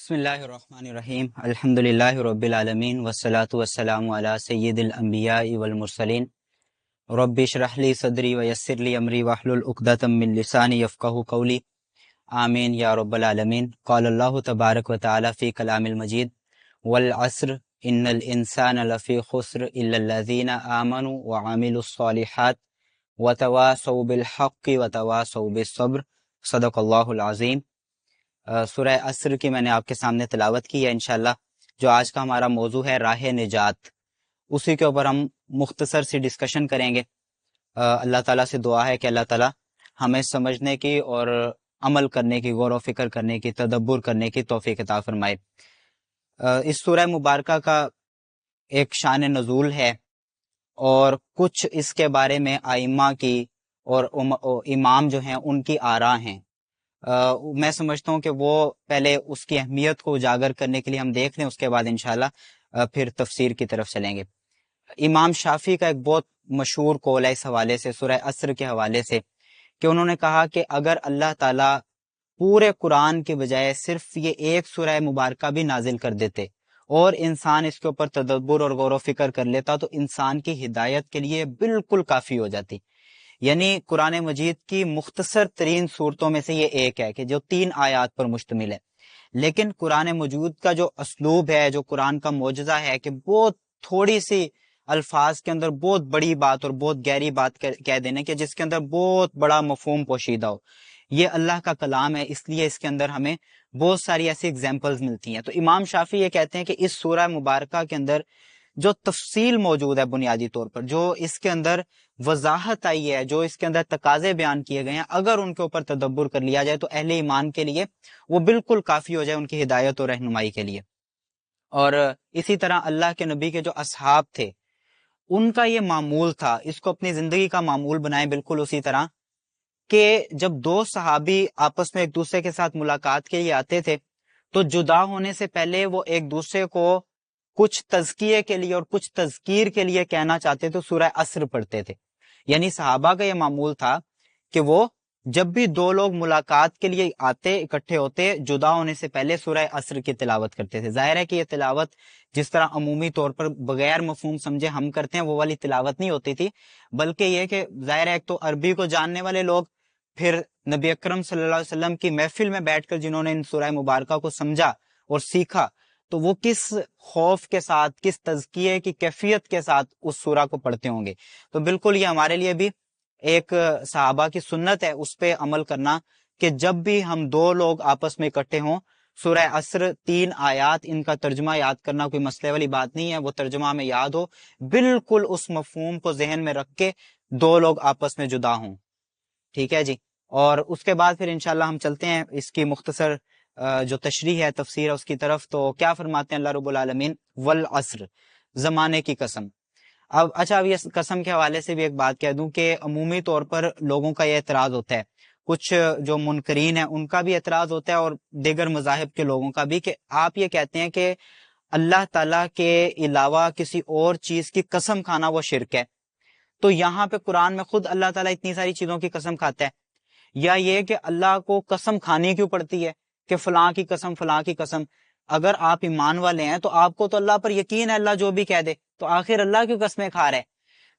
بسم اللہ الرحمن الرحیم الحمدللہ رب العالمین والصلاة والسلام علی سید الانبیاء والمرسلین رب اشرح لی صدری ویسر لی امری واحلل عقدۃ من لسانی یفقہوا قولی آمین یا رب العالمین۔ قال اللہ تبارک و تعالی فی کلام المجید والعصر ان الانسان لفی خسر الا الذین آمنوا وعملوا الصالحات وتواصوا بالحق وتواصوا بالصبر، صدق اللہ العظیم۔ سورہ عصر کی میں نے آپ کے سامنے تلاوت کی ہے۔ انشاءاللہ جو آج کا ہمارا موضوع ہے راہ نجات، اسی کے اوپر ہم مختصر سی ڈسکشن کریں گے۔ اللہ تعالیٰ سے دعا ہے کہ اللہ تعالیٰ ہمیں سمجھنے کی اور عمل کرنے کی، غور و فکر کرنے کی، تدبر کرنے کی توفیق عطا فرمائے۔ اس سورہ مبارکہ کا ایک شان نزول ہے اور کچھ اس کے بارے میں ائمہ کی اور امام جو ہیں ان کی آراء ہیں۔ میں سمجھتا ہوں کہ وہ پہلے اس کی اہمیت کو اجاگر کرنے کے لیے ہم دیکھ لیں، اس کے بعد انشاءاللہ پھر تفسیر کی طرف چلیں گے۔ امام شافعی کا ایک بہت مشہور قول ہے اس حوالے سے، سورہ عصر کے حوالے سے، کہ انہوں نے کہا کہ اگر اللہ تعالیٰ پورے قرآن کے بجائے صرف یہ ایک سورہ مبارکہ بھی نازل کر دیتے اور انسان اس کے اوپر تدبر اور غور و فکر کر لیتا تو انسان کی ہدایت کے لیے بالکل کافی ہو جاتی۔ یعنی قرآن مجید کی مختصر ترین صورتوں میں سے یہ ایک ہے کہ جو 3 آیات پر مشتمل ہے، لیکن قرآن مجید کا جو اسلوب ہے، جو قرآن کا معجزہ ہے کہ بہت تھوڑی سی الفاظ کے اندر بہت بڑی بات اور بہت گہری بات کہہ دینے کہ جس کے اندر بہت بڑا مفہوم پوشیدہ ہو، یہ اللہ کا کلام ہے، اس لیے اس کے اندر ہمیں بہت ساری ایسی ایگزامپلز ملتی ہیں۔ تو امام شافعی یہ کہتے ہیں کہ اس سورہ مبارکہ کے اندر جو تفصیل موجود ہے، بنیادی طور پر جو اس کے اندر وضاحت آئی ہے، جو اس کے اندر تقاضے بیان کیے گئے ہیں، اگر ان کے اوپر تدبر کر لیا جائے تو اہل ایمان کے لیے وہ بالکل کافی ہو جائے ان کی ہدایت اور رہنمائی کے لیے۔ اور اسی طرح اللہ کے نبی کے جو اصحاب تھے ان کا یہ معمول تھا، اس کو اپنی زندگی کا معمول بنائیں بالکل اسی طرح کہ جب 2 صحابی آپس میں ایک دوسرے کے ساتھ ملاقات کے لیے آتے تھے تو جدا ہونے سے پہلے وہ ایک دوسرے کو کچھ تزکیے کے لیے اور کچھ تذکیر کے لیے کہنا چاہتے تو سورہ عصر پڑھتے تھے۔ یعنی صحابہ کا یہ معمول تھا کہ وہ جب بھی 2 لوگ ملاقات کے لیے آتے، اکٹھے ہوتے، جدا ہونے سے پہلے سورہ عصر کی تلاوت کرتے تھے۔ ظاہر ہے کہ یہ تلاوت جس طرح عمومی طور پر بغیر مفہوم سمجھے ہم کرتے ہیں وہ والی تلاوت نہیں ہوتی تھی، بلکہ یہ کہ ظاہر ہے ایک تو عربی کو جاننے والے لوگ، پھر نبی اکرم صلی اللہ علیہ وسلم کی محفل میں بیٹھ کر جنہوں نے ان سورہ مبارکہ کو سمجھا اور سیکھا تو وہ کس خوف کے ساتھ، کس تزکیے کی کیفیت کے ساتھ اس سورہ کو پڑھتے ہوں گے۔ تو بالکل یہ ہمارے لیے بھی ایک صحابہ کی سنت ہے اس پہ عمل کرنا کہ جب بھی ہم 2 لوگ آپس میں اکٹھے ہوں، سورہ عصر 3 آیات، ان کا ترجمہ یاد کرنا کوئی مسئلے والی بات نہیں ہے، وہ ترجمہ ہمیں یاد ہو، بالکل اس مفہوم کو ذہن میں رکھ کے 2 لوگ آپس میں جدا ہوں۔ ٹھیک ہے جی۔ اور اس کے بعد پھر انشاءاللہ ہم چلتے ہیں اس کی مختصر جو تشریح ہے، تفسیر ہے اس کی طرف۔ تو کیا فرماتے ہیں اللہ رب العالمین؟ والعصر، زمانے کی قسم۔ اب یہ قسم کے حوالے سے بھی ایک بات کہہ دوں کہ عمومی طور پر لوگوں کا یہ اعتراض ہوتا ہے، کچھ جو منکرین ہیں ان کا بھی اعتراض ہوتا ہے اور دیگر مذاہب کے لوگوں کا بھی، کہ آپ یہ کہتے ہیں کہ اللہ تعالیٰ کے علاوہ کسی اور چیز کی قسم کھانا وہ شرک ہے۔ تو یہاں پہ قرآن میں خود اللہ تعالیٰ اتنی ساری چیزوں کی قسم کھاتا ہے، یا یہ کہ اللہ کو قسم کھانی کیوں پڑتی ہے کہ فلاں کی قسم، فلاں کی قسم؟ اگر آپ ایمان والے ہیں تو آپ کو تو اللہ پر یقین ہے، اللہ جو بھی کہہ دے، تو آخر اللہ کیوں قسمیں کھا رہے؟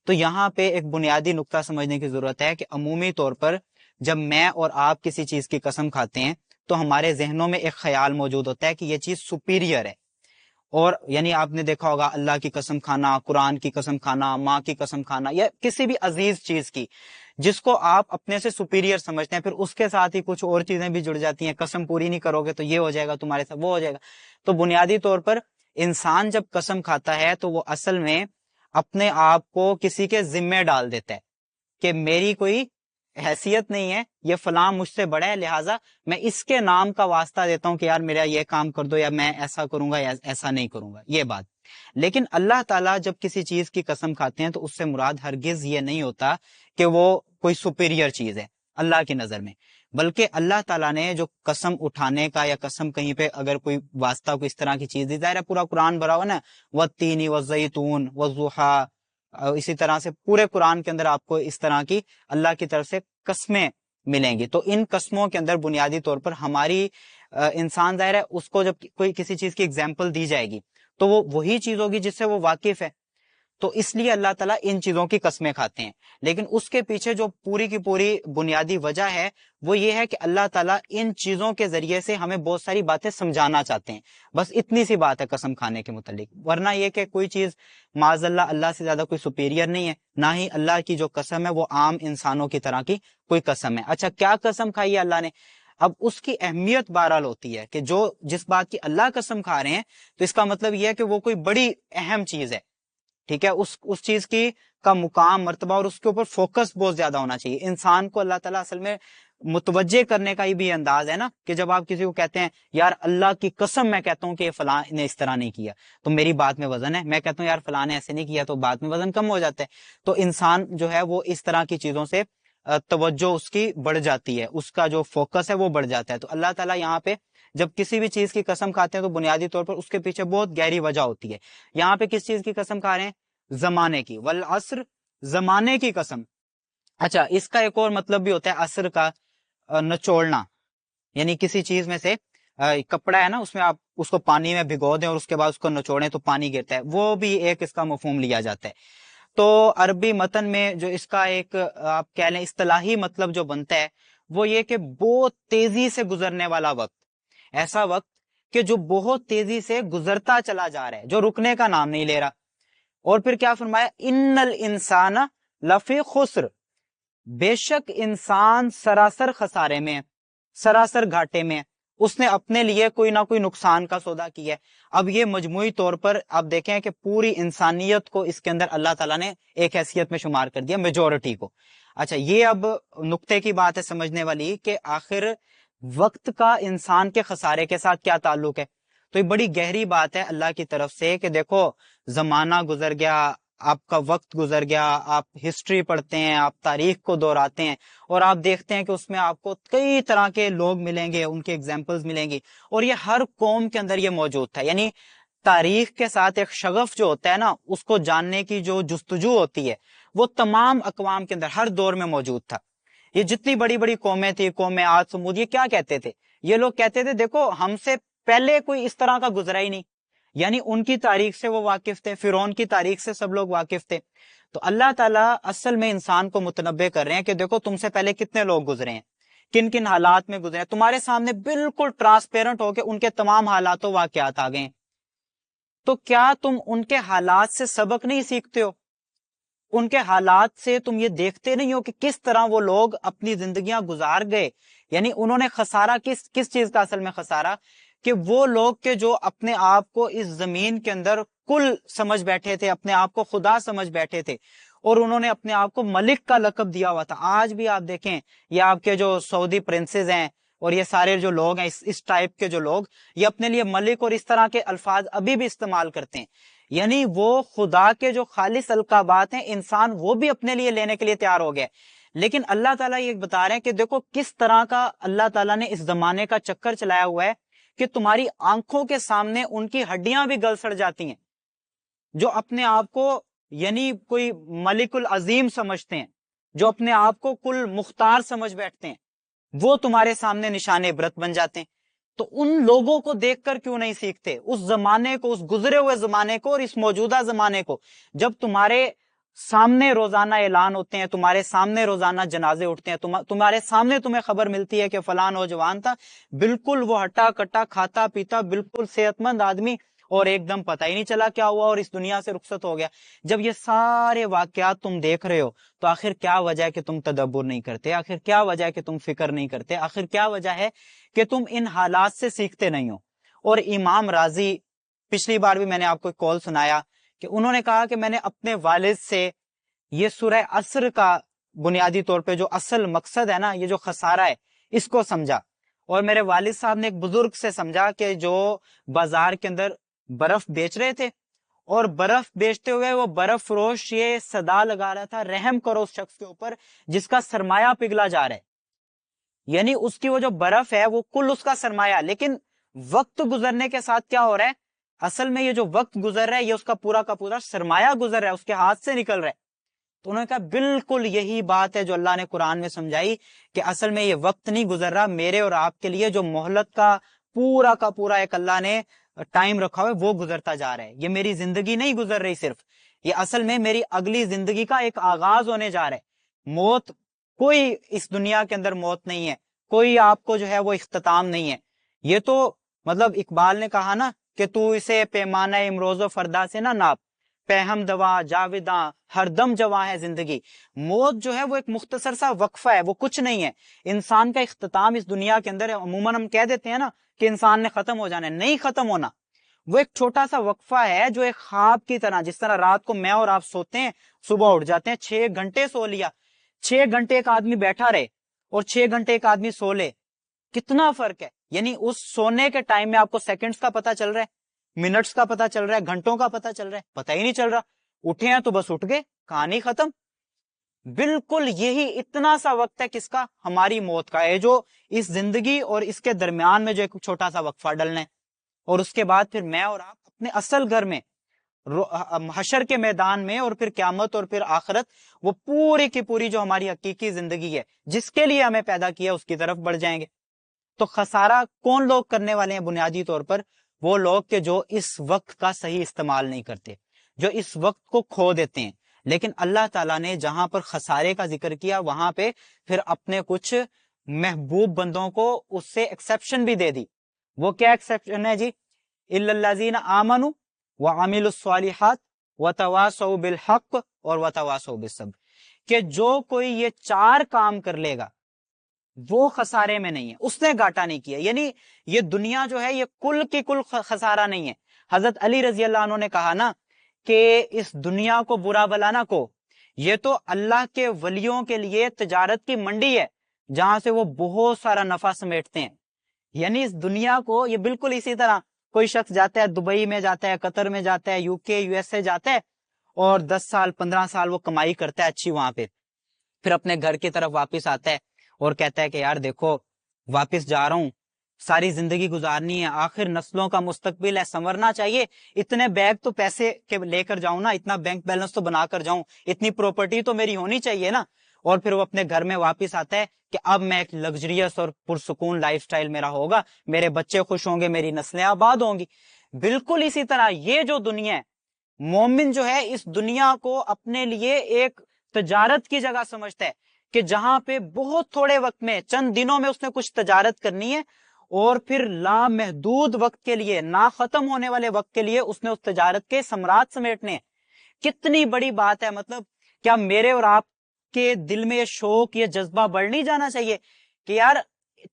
تو یہاں پہ ایک بنیادی نقطہ سمجھنے کی ضرورت ہے کہ عمومی طور پر جب میں اور آپ کسی چیز کی قسم کھاتے ہیں تو ہمارے ذہنوں میں ایک خیال موجود ہوتا ہے کہ یہ چیز سپیریئر ہے، اور یعنی آپ نے دیکھا ہوگا اللہ کی قسم کھانا، قرآن کی قسم کھانا، ماں کی قسم کھانا، یا کسی بھی عزیز چیز کی جس کو آپ اپنے سے سپیریئر سمجھتے ہیں، پھر اس کے ساتھ ہی کچھ اور چیزیں بھی جڑ جاتی ہیں، قسم پوری نہیں کرو گے تو یہ ہو جائے گا تمہارے ساتھ، وہ ہو جائے گا۔ تو بنیادی طور پر انسان جب قسم کھاتا ہے تو وہ اصل میں اپنے آپ کو کسی کے ذمے ڈال دیتا ہے کہ میری کوئی حیثیت نہیں ہے، یہ فلاں مجھ سے بڑا ہے، لہٰذا میں اس کے نام کا واسطہ دیتا ہوں کہ یار میرا یہ کام کر دو، یا میں ایسا کروں گا یا ایسا نہیں کروں گا، یہ بات۔ لیکن اللہ تعالیٰ جب کسی چیز کی قسم کھاتے ہیں تو اس سے مراد ہرگز یہ نہیں ہوتا کہ وہ کوئی سپیریئر چیز ہے اللہ کی نظر میں، بلکہ اللہ تعالیٰ نے جو قسم اٹھانے کا یا قسم کہیں پہ اگر کوئی واسطہ کوئی اس طرح کی چیز دی، ظاہر ہے پورا قرآن بھرا ہوا نا، والتین والزیتون والضحیٰ، اسی طرح سے پورے قرآن کے اندر آپ کو اس طرح کی اللہ کی طرف سے قسمیں ملیں گی۔ تو ان قسموں کے اندر بنیادی طور پر ہماری انسان ظاہر ہے اس کو جب کوئی کسی چیز کی اگزامپل دی جائے گی تو وہ وہی چیز ہوگی جس سے وہ واقف ہے، تو اس لیے اللہ تعالیٰ ان چیزوں کی قسمیں کھاتے ہیں. لیکن اس کے پیچھے جو پوری کی پوری بنیادی وجہ ہے وہ یہ ہے کہ اللہ تعالیٰ ان چیزوں کے ذریعے سے ہمیں بہت ساری باتیں سمجھانا چاہتے ہیں. بس اتنی سی بات ہے قسم کھانے کے متعلق، ورنہ یہ کہ کوئی چیز معاذ اللہ سے زیادہ کوئی سپیریئر نہیں ہے، نہ ہی اللہ کی جو قسم ہے وہ عام انسانوں کی طرح کی کوئی قسم ہے. اچھا کیا قسم کھائی ہے اللہ نے؟ اب اس کی اہمیت بہرحال ہوتی ہے کہ جس بات کی اللہ قسم کھا رہے ہیں تو اس کا مطلب یہ ہے کہ وہ کوئی بڑی اہم چیز ہے، ٹھیک ہے، اس چیز کی کا مقام مرتبہ اور اس کے اوپر فوکس بہت زیادہ ہونا چاہیے. انسان کو اللہ تعالیٰ اصل میں متوجہ کرنے کا ہی بھی انداز ہے نا کہ جب آپ کسی کو کہتے ہیں یار اللہ کی قسم میں کہتا ہوں کہ فلاں نے اس طرح نہیں کیا تو میری بات میں وزن ہے، میں کہتا ہوں یار فلاں نے ایسے نہیں کیا تو بات میں وزن کم ہو جاتا ہے. تو انسان جو ہے وہ اس طرح کی چیزوں سے توجہ اس کی بڑھ جاتی ہے، اس کا جو فوکس ہے وہ بڑھ جاتا ہے. تو اللہ تعالیٰ یہاں پہ جب کسی بھی چیز کی قسم کھاتے ہیں تو بنیادی طور پر اس کے پیچھے بہت گہری وجہ ہوتی ہے. یہاں پہ کس چیز کی قسم کھا رہے ہیں؟ زمانے کی. والعصر، زمانے کی قسم. اچھا اس کا ایک اور مطلب بھی ہوتا ہے عصر کا نچوڑنا، یعنی کسی چیز میں سے کپڑا ہے نا اس میں آپ اس کو پانی میں بھگو دیں اور اس کے بعد اس کو نچوڑیں تو پانی گرتا ہے، وہ بھی ایک اس کا مفہوم لیا جاتا ہے. تو عربی متن میں جو اس کا ایک آپ کہہ لیں اصطلاحی مطلب جو بنتا ہے وہ یہ کہ بہت تیزی سے گزرنے والا وقت، ایسا وقت کہ جو بہت تیزی سے گزرتا چلا جا رہا ہے، جو رکنے کا نام نہیں لے رہا. اور پھر کیا فرمایا؟ ان الانسان لفی خسر، بے شک انسان سراسر خسارے میں، سراسر گھاٹے میں، اس نے اپنے لیے کوئی نہ کوئی نقصان کا سودا کیا ہے. اب یہ مجموعی طور پر آپ دیکھیں کہ پوری انسانیت کو اس کے اندر اللہ تعالیٰ نے ایک حیثیت میں شمار کر دیا، میجورٹی کو. اچھا یہ اب نقطے کی بات ہے سمجھنے والی کہ آخر وقت کا انسان کے خسارے کے ساتھ کیا تعلق ہے. تو یہ بڑی گہری بات ہے اللہ کی طرف سے کہ دیکھو زمانہ گزر گیا، آپ کا وقت گزر گیا، آپ ہسٹری پڑھتے ہیں، آپ تاریخ کو دہراتے ہیں اور آپ دیکھتے ہیں کہ اس میں آپ کو کئی طرح کے لوگ ملیں گے، ان کے ایگزامپلز ملیں گی، اور یہ ہر قوم کے اندر یہ موجود تھا. یعنی تاریخ کے ساتھ ایک شغف جو ہوتا ہے نا، اس کو جاننے کی جو جستجو ہوتی ہے وہ تمام اقوام کے اندر ہر دور میں موجود تھا. یہ جتنی بڑی بڑی قومیں تھیں، قوم عاد سمود، یہ کیا کہتے تھے؟ یہ لوگ کہتے تھے دیکھو ہم سے پہلے کوئی اس طرح کا گزرا ہی نہیں. یعنی ان کی تاریخ سے وہ واقف تھے، فرعون کی تاریخ سے سب لوگ واقف تھے. تو اللہ تعالیٰ اصل میں انسان کو متنبع کر رہے ہیں کہ دیکھو تم سے پہلے کتنے لوگ گزرے ہیں، کن کن حالات میں گزرے ہیں، تمہارے سامنے بالکل ٹرانسپیرنٹ ہو کے ان کے تمام حالات و واقعات آ گئے. تو کیا تم ان کے حالات سے سبق نہیں سیکھتے ہو؟ ان کے حالات سے تم یہ دیکھتے نہیں ہو کہ کس طرح وہ لوگ اپنی زندگیاں گزار گئے؟ یعنی انہوں نے خسارہ کس چیز کا اصل میں خسارہ کہ وہ لوگ کے جو اپنے آپ کو اس زمین کے اندر کل سمجھ بیٹھے تھے، اپنے آپ کو خدا سمجھ بیٹھے تھے اور انہوں نے اپنے آپ کو ملک کا لقب دیا ہوا تھا. آج بھی آپ دیکھیں یہ آپ کے جو سعودی پرنسز ہیں اور یہ سارے جو لوگ ہیں اس ٹائپ کے جو لوگ، یہ اپنے لیے ملک اور اس طرح کے الفاظ ابھی بھی استعمال کرتے ہیں. یعنی وہ خدا کے جو خالص القابات ہیں انسان وہ بھی اپنے لیے لینے کے لیے تیار ہو گئے. لیکن اللہ تعالیٰ یہ بتا رہے ہیں کہ دیکھو کس طرح کا اللہ تعالیٰ نے اس زمانے کا چکر چلایا ہوا ہے کہ تمہاری آنکھوں کے سامنے ان کی ہڈیاں بھی گل سڑ جاتی ہیں جو اپنے آپ کو یعنی کوئی ملک العظیم سمجھتے ہیں، جو اپنے آپ کو کل مختار سمجھ بیٹھتے ہیں، وہ تمہارے سامنے نشان عبرت بن جاتے ہیں. تو ان لوگوں کو دیکھ کر کیوں نہیں سیکھتے؟ اس زمانے کو، اس گزرے ہوئے زمانے کو اور اس موجودہ زمانے کو. جب تمہارے سامنے روزانہ اعلان ہوتے ہیں، تمہارے سامنے روزانہ جنازے اٹھتے ہیں، تمہارے سامنے تمہیں خبر ملتی ہے کہ فلاں نوجوان تھا، بالکل وہ ہٹا کٹا کھاتا پیتا بالکل صحت مند آدمی اور ایک دم پتہ ہی نہیں چلا کیا ہوا اور اس دنیا سے رخصت ہو گیا. جب یہ سارے واقعات تم دیکھ رہے ہو تو آخر کیا وجہ ہے کہ تم تدبر نہیں کرتے؟ آخر کیا وجہ ہے کہ تم فکر نہیں کرتے؟ آخر کیا وجہ ہے کہ تم ان حالات سے سیکھتے نہیں ہو؟ اور امام راضی، پچھلی بار بھی میں نے آپ کو ایک کال سنایا کہ انہوں نے کہا کہ میں نے اپنے والد سے یہ سورہ عصر کا بنیادی طور پہ جو اصل مقصد ہے نا، یہ جو خسارہ ہے، اس کو سمجھا. اور میرے والد صاحب نے ایک بزرگ سے سمجھا کہ جو بازار کے اندر برف بیچ رہے تھے اور برف بیچتے ہوئے وہ برف فروش یہ صدا لگا رہا تھا رحم کرو اس شخص کے اوپر جس کا سرمایہ پگھلا جا رہا ہے. یعنی اس کی وہ جو برف ہے وہ کل اس کا سرمایہ، لیکن وقت گزرنے کے ساتھ کیا ہو رہا ہے؟ اصل میں یہ جو وقت گزر رہا ہے یہ اس کا پورا کا پورا سرمایہ گزر رہا ہے، اس کے ہاتھ سے نکل رہا ہے. تو انہوں نے کہا بالکل یہی بات ہے جو اللہ نے قرآن میں سمجھائی کہ اصل میں یہ وقت نہیں گزر رہا، میرے اور آپ کے لیے جو مہلت کا پورا کا پورا ایک اللہ نے ٹائم رکھا ہوا ہے، وہ گزرتا جا رہا ہے. یہ میری زندگی نہیں گزر رہی صرف، یہ اصل میں میری اگلی زندگی کا ایک آغاز ہونے جا رہا ہے. موت، کوئی اس دنیا کے اندر موت نہیں ہے، کوئی آپ کو جو ہے وہ اختتام نہیں ہے. یہ تو مطلب اقبال نے کہا نا کہ تو اسے پیمانہ امروز و فردا سے نہ ناپ، پہم دوا جاویداں ہر دم جواں ہے زندگی. موت جو ہے وہ ایک مختصر سا وقفہ ہے، وہ کچھ نہیں ہے. انسان کا اختتام اس دنیا کے اندر ہے. عموماً ہم کہہ دیتے ہیں نا کہ انسان نے ختم ہو جانا ہے، نہیں ختم ہونا. وہ ایک چھوٹا سا وقفہ ہے جو ایک خواب کی طرح، جس طرح رات کو میں اور آپ سوتے ہیں، صبح اٹھ جاتے ہیں، 6 گھنٹے سو لیا. 6 گھنٹے ایک آدمی بیٹھا رہے اور 6 گھنٹے ایک آدمی سو لے، کتنا فرق ہے. یعنی اس سونے کے ٹائم میں آپ کو سیکنڈز کا پتا چل رہا ہے، منٹس کا پتا چل رہا ہے، گھنٹوں کا پتا چل رہا ہے، پتا ہی نہیں چل رہا. اٹھے ہیں تو بس اٹھ گئے، کہانی ختم. بالکل یہی اتنا سا وقت ہے کس کا؟ ہماری موت کا ہے، جو اس زندگی اور اس کے درمیان میں جو ایک چھوٹا سا وقفہ ڈلنا ہے. اور اس کے بعد پھر میں اور آپ اپنے اصل گھر میں، حشر کے میدان میں، اور پھر قیامت اور پھر آخرت، وہ پوری کی پوری جو ہماری حقیقی زندگی ہے جس کے لیے ہمیں پیدا کیا، اس کی طرف بڑھ جائیں گے. تو خسارہ کون لوگ کرنے والے ہیں بنیادی طور پر؟ وہ لوگ کہ جو اس وقت کا صحیح استعمال نہیں کرتے، جو اس وقت کو کھو دیتے ہیں. لیکن اللہ تعالیٰ نے جہاں پر خسارے کا ذکر کیا، وہاں پہ پھر اپنے کچھ محبوب بندوں کو اس سے ایکسیپشن بھی دے دی. وہ کیا ایکسیپشن ہے جی؟ اِلَّا الَّذِينَ آمَنُوا وَعَمِلُوا الصَّالِحَاتِ وَتَوَاصَوْا بِالْحَقِّ اور وَتَوَاصَوْا بِالصَّبْرِ، کہ جو کوئی یہ 4 کام کر لے گا وہ خسارے میں نہیں ہے، اس نے گھاٹا نہیں کیا. یعنی یہ دنیا جو ہے یہ کل کی کل خسارہ نہیں ہے. حضرت علی رضی اللہ عنہ نے کہا نا کہ اس دنیا کو برا بلانا کو، یہ تو اللہ کے ولیوں کے لیے تجارت کی منڈی ہے جہاں سے وہ بہت سارا نفع سمیٹتے ہیں. یعنی اس دنیا کو، یہ بالکل اسی طرح کوئی شخص جاتا ہے دبئی میں، جاتا ہے قطر میں، جاتا ہے یو کے یو ایس اے جاتا ہے، اور 10 سال 15 سال وہ کمائی کرتا ہے اچھی وہاں پہ، پھر اپنے گھر کی طرف واپس آتا ہے اور کہتا ہے کہ یار دیکھو واپس جا رہا ہوں، ساری زندگی گزارنی ہے، آخر نسلوں کا مستقبل ہے، سنورنا چاہیے، اتنے بیگ تو پیسے کے لے کر جاؤں نا، اتنا بینک بیلنس تو بنا کر جاؤں، اتنی پراپرٹی تو میری ہونی چاہیے نا. اور پھر وہ اپنے گھر میں واپس آتا ہے کہ اب میں ایک لگژریس اور پرسکون لائف سٹائل میرا ہوگا، میرے بچے خوش ہوں گے، میری نسلیں آباد ہوں گی. بالکل اسی طرح یہ جو دنیا ہے، مومن جو ہے اس دنیا کو اپنے لیے ایک تجارت کی جگہ سمجھتا ہے کہ جہاں پہ بہت تھوڑے وقت میں، چند دنوں میں اس نے کچھ تجارت کرنی ہے، اور پھر لامحدود وقت کے لیے، نہ ختم ہونے والے وقت کے لیے اس نے اس تجارت کے ثمرات سمیٹنے ہیں. کتنی بڑی بات ہے. مطلب کیا میرے اور آپ کے دل میں یہ شوق، یہ جذبہ بڑھ نہیں جانا چاہیے کہ یار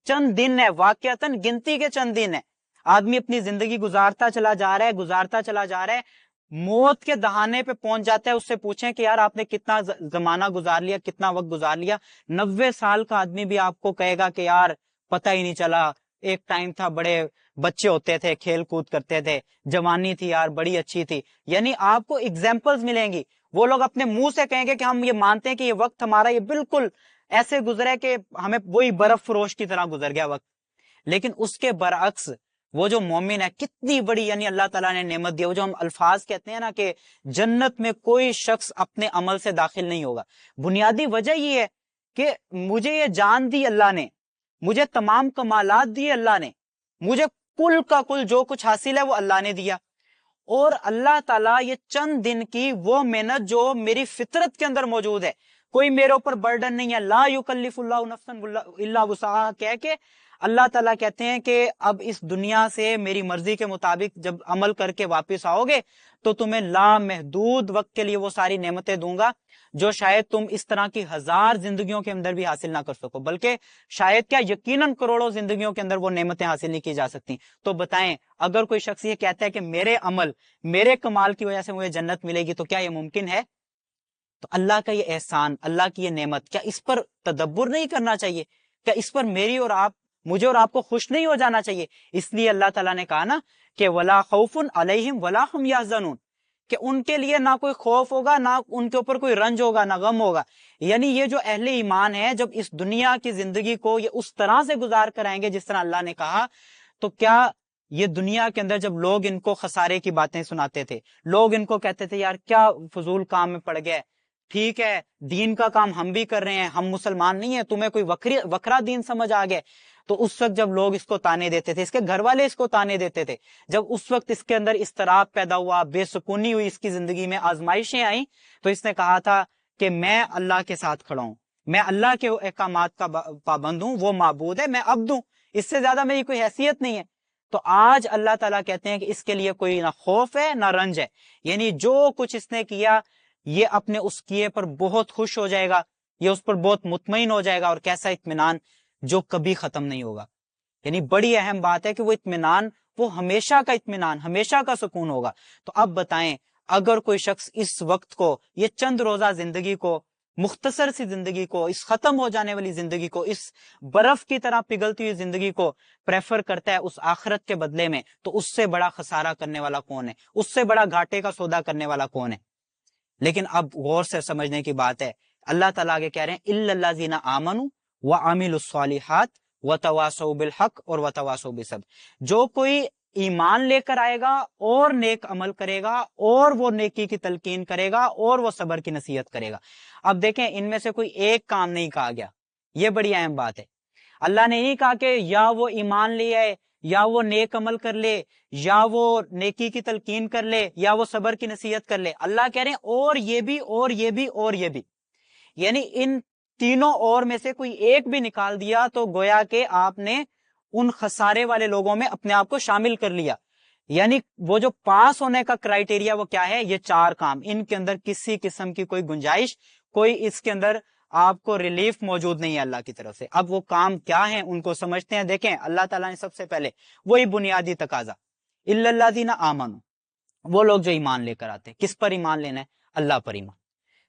چند دن ہے، واقعتاً گنتی کے چند دن ہے، آدمی اپنی زندگی گزارتا چلا جا رہا ہے، گزارتا چلا جا رہا ہے، موت کے دہانے پہ پہنچ جاتا ہے. اس سے پوچھیں کہ یار آپ نے کتنا زمانہ گزار لیا، کتنا وقت گزار لیا. 90 سال کا آدمی بھی آپ کو کہے گا کہ یار پتہ ہی نہیں چلا، ایک ٹائم تھا، بڑے بچے ہوتے تھے، کھیل کود کرتے تھے، جوانی تھی یار بڑی اچھی تھی. یعنی آپ کو اگزامپلز ملیں گی. وہ لوگ اپنے منہ سے کہیں گے کہ ہم یہ مانتے ہیں کہ یہ وقت ہمارا یہ بالکل ایسے گزرے کہ ہمیں وہی برف فروش کی طرح گزر گیا وقت. لیکن اس کے برعکس وہ جو مومن ہے، کتنی بڑی یعنی اللہ تعالیٰ نے نعمت دی. وہ جو ہم الفاظ کہتے ہیں نا کہ جنت میں کوئی شخص اپنے عمل سے داخل نہیں ہوگا، بنیادی وجہ یہ ہے کہ مجھے یہ جان دی اللہ نے، مجھے تمام کمالات دیے اللہ نے، مجھے کل کا کل جو کچھ حاصل ہے وہ اللہ نے دیا. اور اللہ تعالیٰ یہ چند دن کی وہ محنت جو میری فطرت کے اندر موجود ہے، کوئی میرے اوپر برڈن نہیں ہے. لا یکلف اللہ نفسا الا وسعها کہہ کے اللہ تعالیٰ کہتے ہیں کہ اب اس دنیا سے میری مرضی کے مطابق جب عمل کر کے واپس آؤ گے تو تمہیں لامحدود وقت کے لیے وہ ساری نعمتیں دوں گا جو شاید تم اس طرح کی 1000 زندگیوں کے اندر بھی حاصل نہ کر سکو، بلکہ شاید کیا یقیناً کروڑوں زندگیوں کے اندر وہ نعمتیں حاصل نہیں کی جا سکتی. تو بتائیں اگر کوئی شخص یہ کہتا ہے کہ میرے عمل، میرے کمال کی وجہ سے مجھے جنت ملے گی، تو کیا یہ ممکن ہے؟ تو اللہ کا یہ احسان، اللہ کی یہ نعمت، کیا اس پر تدبر نہیں کرنا چاہیے؟ کیا اس پر مجھے اور آپ کو خوش نہیں ہو جانا چاہیے؟ اس لیے اللہ تعالیٰ نے کہا نا کہ وَلَا خَوْفٌ عَلَيْهِمْ وَلَا هُمْ يَحْزَنُونَ، کہ ان کے لیے نہ کوئی خوف ہوگا، نہ ان کے اوپر کوئی رنج ہوگا، نہ غم ہوگا. یعنی یہ جو اہل ایمان ہے جب اس دنیا کی زندگی کو یہ اس طرح سے گزار کر آئیں گے جس طرح اللہ نے کہا، تو کیا یہ دنیا کے اندر جب لوگ ان کو خسارے کی باتیں سناتے تھے، لوگ ان کو کہتے تھے یار کیا فضول کام میں پڑ گئے، ٹھیک ہے دین کا کام ہم بھی کر رہے ہیں، ہم مسلمان نہیں ہیں، تمہیں کوئی وکرا دین سمجھ آ گئے، تو اس وقت جب لوگ اس کو تانے دیتے تھے، اس کے گھر والے اس کو تانے دیتے تھے، جب اس وقت اس کے اندر اضطراب پیدا ہوا، بے سکونی ہوئی، اس کی زندگی میں آزمائشیں آئیں، تو اس نے کہا تھا کہ میں اللہ کے ساتھ کھڑا ہوں، میں اللہ کے احکامات کا پابند ہوں، وہ معبود ہے، میں عبد ہوں، اس سے زیادہ میری کوئی حیثیت نہیں ہے۔ تو آج اللہ تعالیٰ کہتے ہیں کہ اس کے لیے کوئی نہ خوف ہے نہ رنج ہے، یعنی جو کچھ اس نے کیا یہ اپنے اس کیے پر بہت خوش ہو جائے گا، یہ اس پر بہت مطمئن ہو جائے گا، اور کیسا اطمینان جو کبھی ختم نہیں ہوگا۔ یعنی بڑی اہم بات ہے کہ وہ اطمینان، وہ ہمیشہ کا اطمینان، ہمیشہ کا سکون ہوگا۔ تو اب بتائیں اگر کوئی شخص اس وقت کو، یہ چند روزہ زندگی کو، مختصر سی زندگی کو، اس ختم ہو جانے والی زندگی کو، اس برف کی طرح پگھلتی ہوئی زندگی کو پریفر کرتا ہے اس آخرت کے بدلے میں، تو اس سے بڑا خسارہ کرنے والا کون ہے؟ اس سے بڑا گھاٹے کا سودا کرنے والا کون ہے؟ لیکن اب غور سے سمجھنے کی بات ہے، اللہ تعالیٰ آگے کہہ رہے ہیں اِلَّا الَّذِينَ آمَنُوا وَعَمِلُوا الصَّالِحَاتِ وَتَوَاصَوْا بِالْحَقِّ اور وَتَوَاصَوْا بِالصَّبْرِ۔ جو کوئی ایمان لے کر آئے گا اور نیک عمل کرے گا اور وہ نیکی کی تلقین کرے گا اور وہ صبر کی نصیحت کرے گا۔ اب دیکھیں ان میں سے کوئی ایک کام نہیں کہا گیا، یہ بڑی اہم بات ہے۔ اللہ نے نہیں کہا کہ یا وہ ایمان لے آئے، یا وہ نیک عمل کر لے، یا وہ نیکی کی تلقین کر لے، یا وہ صبر کی نصیحت کر لے۔ اللہ کہہ رہے ہیں اور یہ بھی اور یہ بھی اور یہ بھی، یعنی ان تینوں اور میں سے کوئی ایک بھی نکال دیا تو گویا کہ آپ نے ان خسارے والے لوگوں میں اپنے آپ کو شامل کر لیا۔ یعنی وہ جو پاس ہونے کا کرائٹیریا وہ کیا ہے؟ یہ چار کام، ان کے اندر کسی قسم کی کوئی گنجائش، کوئی اس کے اندر آپ کو ریلیف موجود نہیں ہے اللہ کی طرف سے۔ اب وہ کام کیا ہیں ان کو سمجھتے ہیں۔ دیکھیں اللہ تعالیٰ نے سب سے پہلے وہی بنیادی تقاضا اِلَّا الَّذِينَ آمَنُوا، وہ لوگ جو ایمان لے کر آتے ہیں۔ کس پر ایمان لینا ہے؟ اللہ پر ایمان۔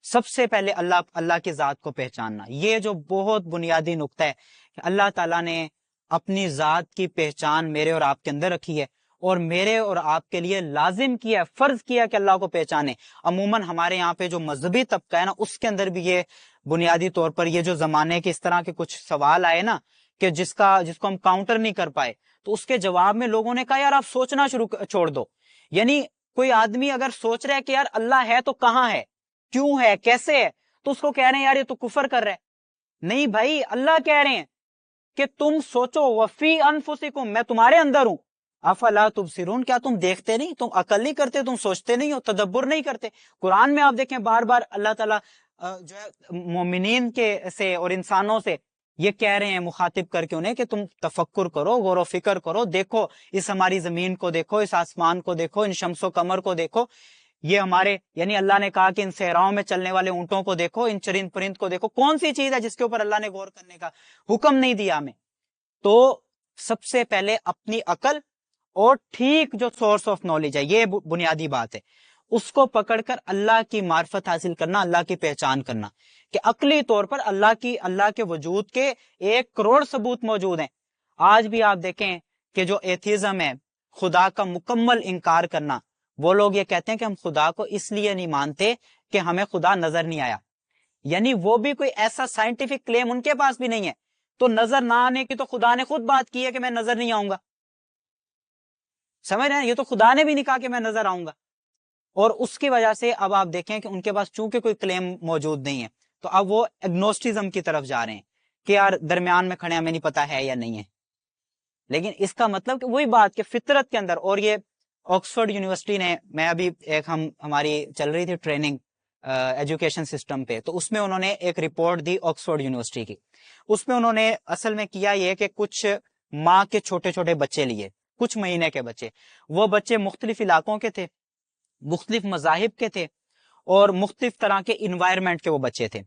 سب سے پہلے اللہ کی ذات کو پہچاننا، یہ جو بہت بنیادی نقطہ ہے کہ اللہ تعالیٰ نے اپنی ذات کی پہچان میرے اور آپ کے اندر رکھی ہے، اور میرے اور آپ کے لیے لازم کیا، فرض کیا کہ اللہ کو پہچانے۔ عموماً ہمارے یہاں پہ جو مذہبی طبقہ ہے نا، اس کے اندر بھی یہ بنیادی طور پر یہ جو زمانے کے اس طرح کے کچھ سوال آئے نا کہ جس کو ہم کاؤنٹر نہیں کر پائے، تو اس کے جواب میں لوگوں نے کہا یار آپ سوچنا چھوڑ دو۔ یعنی کوئی آدمی اگر سوچ رہا ہے کہ یار اللہ ہے تو کہاں ہے، کیوں ہے، کیسے ہے، تو اس کو کہہ رہے ہیں یار یہ تو کفر کر رہا ہے۔ نہیں بھائی، اللہ کہہ رہے ہیں کہ تم سوچو، وفی انفسکم، میں تمہارے اندر ہوں، افلا تبصرون، کیا تم دیکھتے نہیں، تم عقل نہیں کرتے، تم سوچتے نہیں ہو، تدبر نہیں کرتے۔ قرآن میں آپ دیکھیں بار بار اللہ تعالیٰ جو ہے مومنین کے سے اور انسانوں سے یہ کہہ رہے ہیں مخاطب کر کے انہیں کہ تم تفکر کرو، غور و فکر کرو، دیکھو اس ہماری زمین کو دیکھو، اس آسمان کو دیکھو، ان شمس و قمر کو دیکھو، یہ ہمارے، یعنی اللہ نے کہا کہ ان صحراؤں میں چلنے والے اونٹوں کو دیکھو، ان چرند پرند کو دیکھو، کون سی چیز ہے جس کے اوپر اللہ نے غور کرنے کا حکم نہیں دیا ہمیں؟ تو سب سے پہلے اپنی عقل اور ٹھیک جو سورس آف نالج ہے، یہ بنیادی بات ہے، اس کو پکڑ کر اللہ کی معرفت حاصل کرنا، اللہ کی پہچان کرنا کہ عقلی طور پر اللہ کے وجود کے 1 کروڑ ثبوت موجود ہیں۔ آج بھی آپ دیکھیں کہ جو ایتھیزم ہے، خدا کا مکمل انکار کرنا، وہ لوگ یہ کہتے ہیں کہ ہم خدا کو اس لیے نہیں مانتے کہ ہمیں خدا نظر نہیں آیا، یعنی وہ بھی کوئی ایسا سائنٹیفک کلیم ان کے پاس بھی نہیں ہے، تو نظر نہ آنے کی تو خدا نے خود بات کی ہے کہ میں نظر نہیں آؤں گا، سمجھ رہے ہیں؟ یہ تو خدا نے بھی نہیں کہا کہ میں نظر آؤں گا، اور اس کی وجہ سے اب آپ دیکھیں کہ ان کے پاس چونکہ کوئی کلیم موجود نہیں ہے، تو اب وہ ایگنوسٹزم کی طرف جا رہے ہیں کہ یار درمیان میں کھڑے، ہمیں نہیں پتا ہے یا نہیں ہے۔ لیکن اس کا مطلب کہ وہی بات کہ فطرت کے اندر، اور یہ آکسفورڈ یونیورسٹی نے، میں ابھی ہماری چل رہی تھی ٹریننگ ایجوکیشن سسٹم پہ، تو اس میں انہوں نے ایک رپورٹ دی آکسفورڈ یونیورسٹی کی، اس میں انہوں نے اصل میں کیا یہ کہ کچھ ماں کے چھوٹے چھوٹے بچے لیے، کچھ مہینے کے بچے، وہ بچے مختلف علاقوں کے تھے، مختلف مذاہب کے تھے، اور مختلف طرح کے انوائرمنٹ کے وہ بچے تھے۔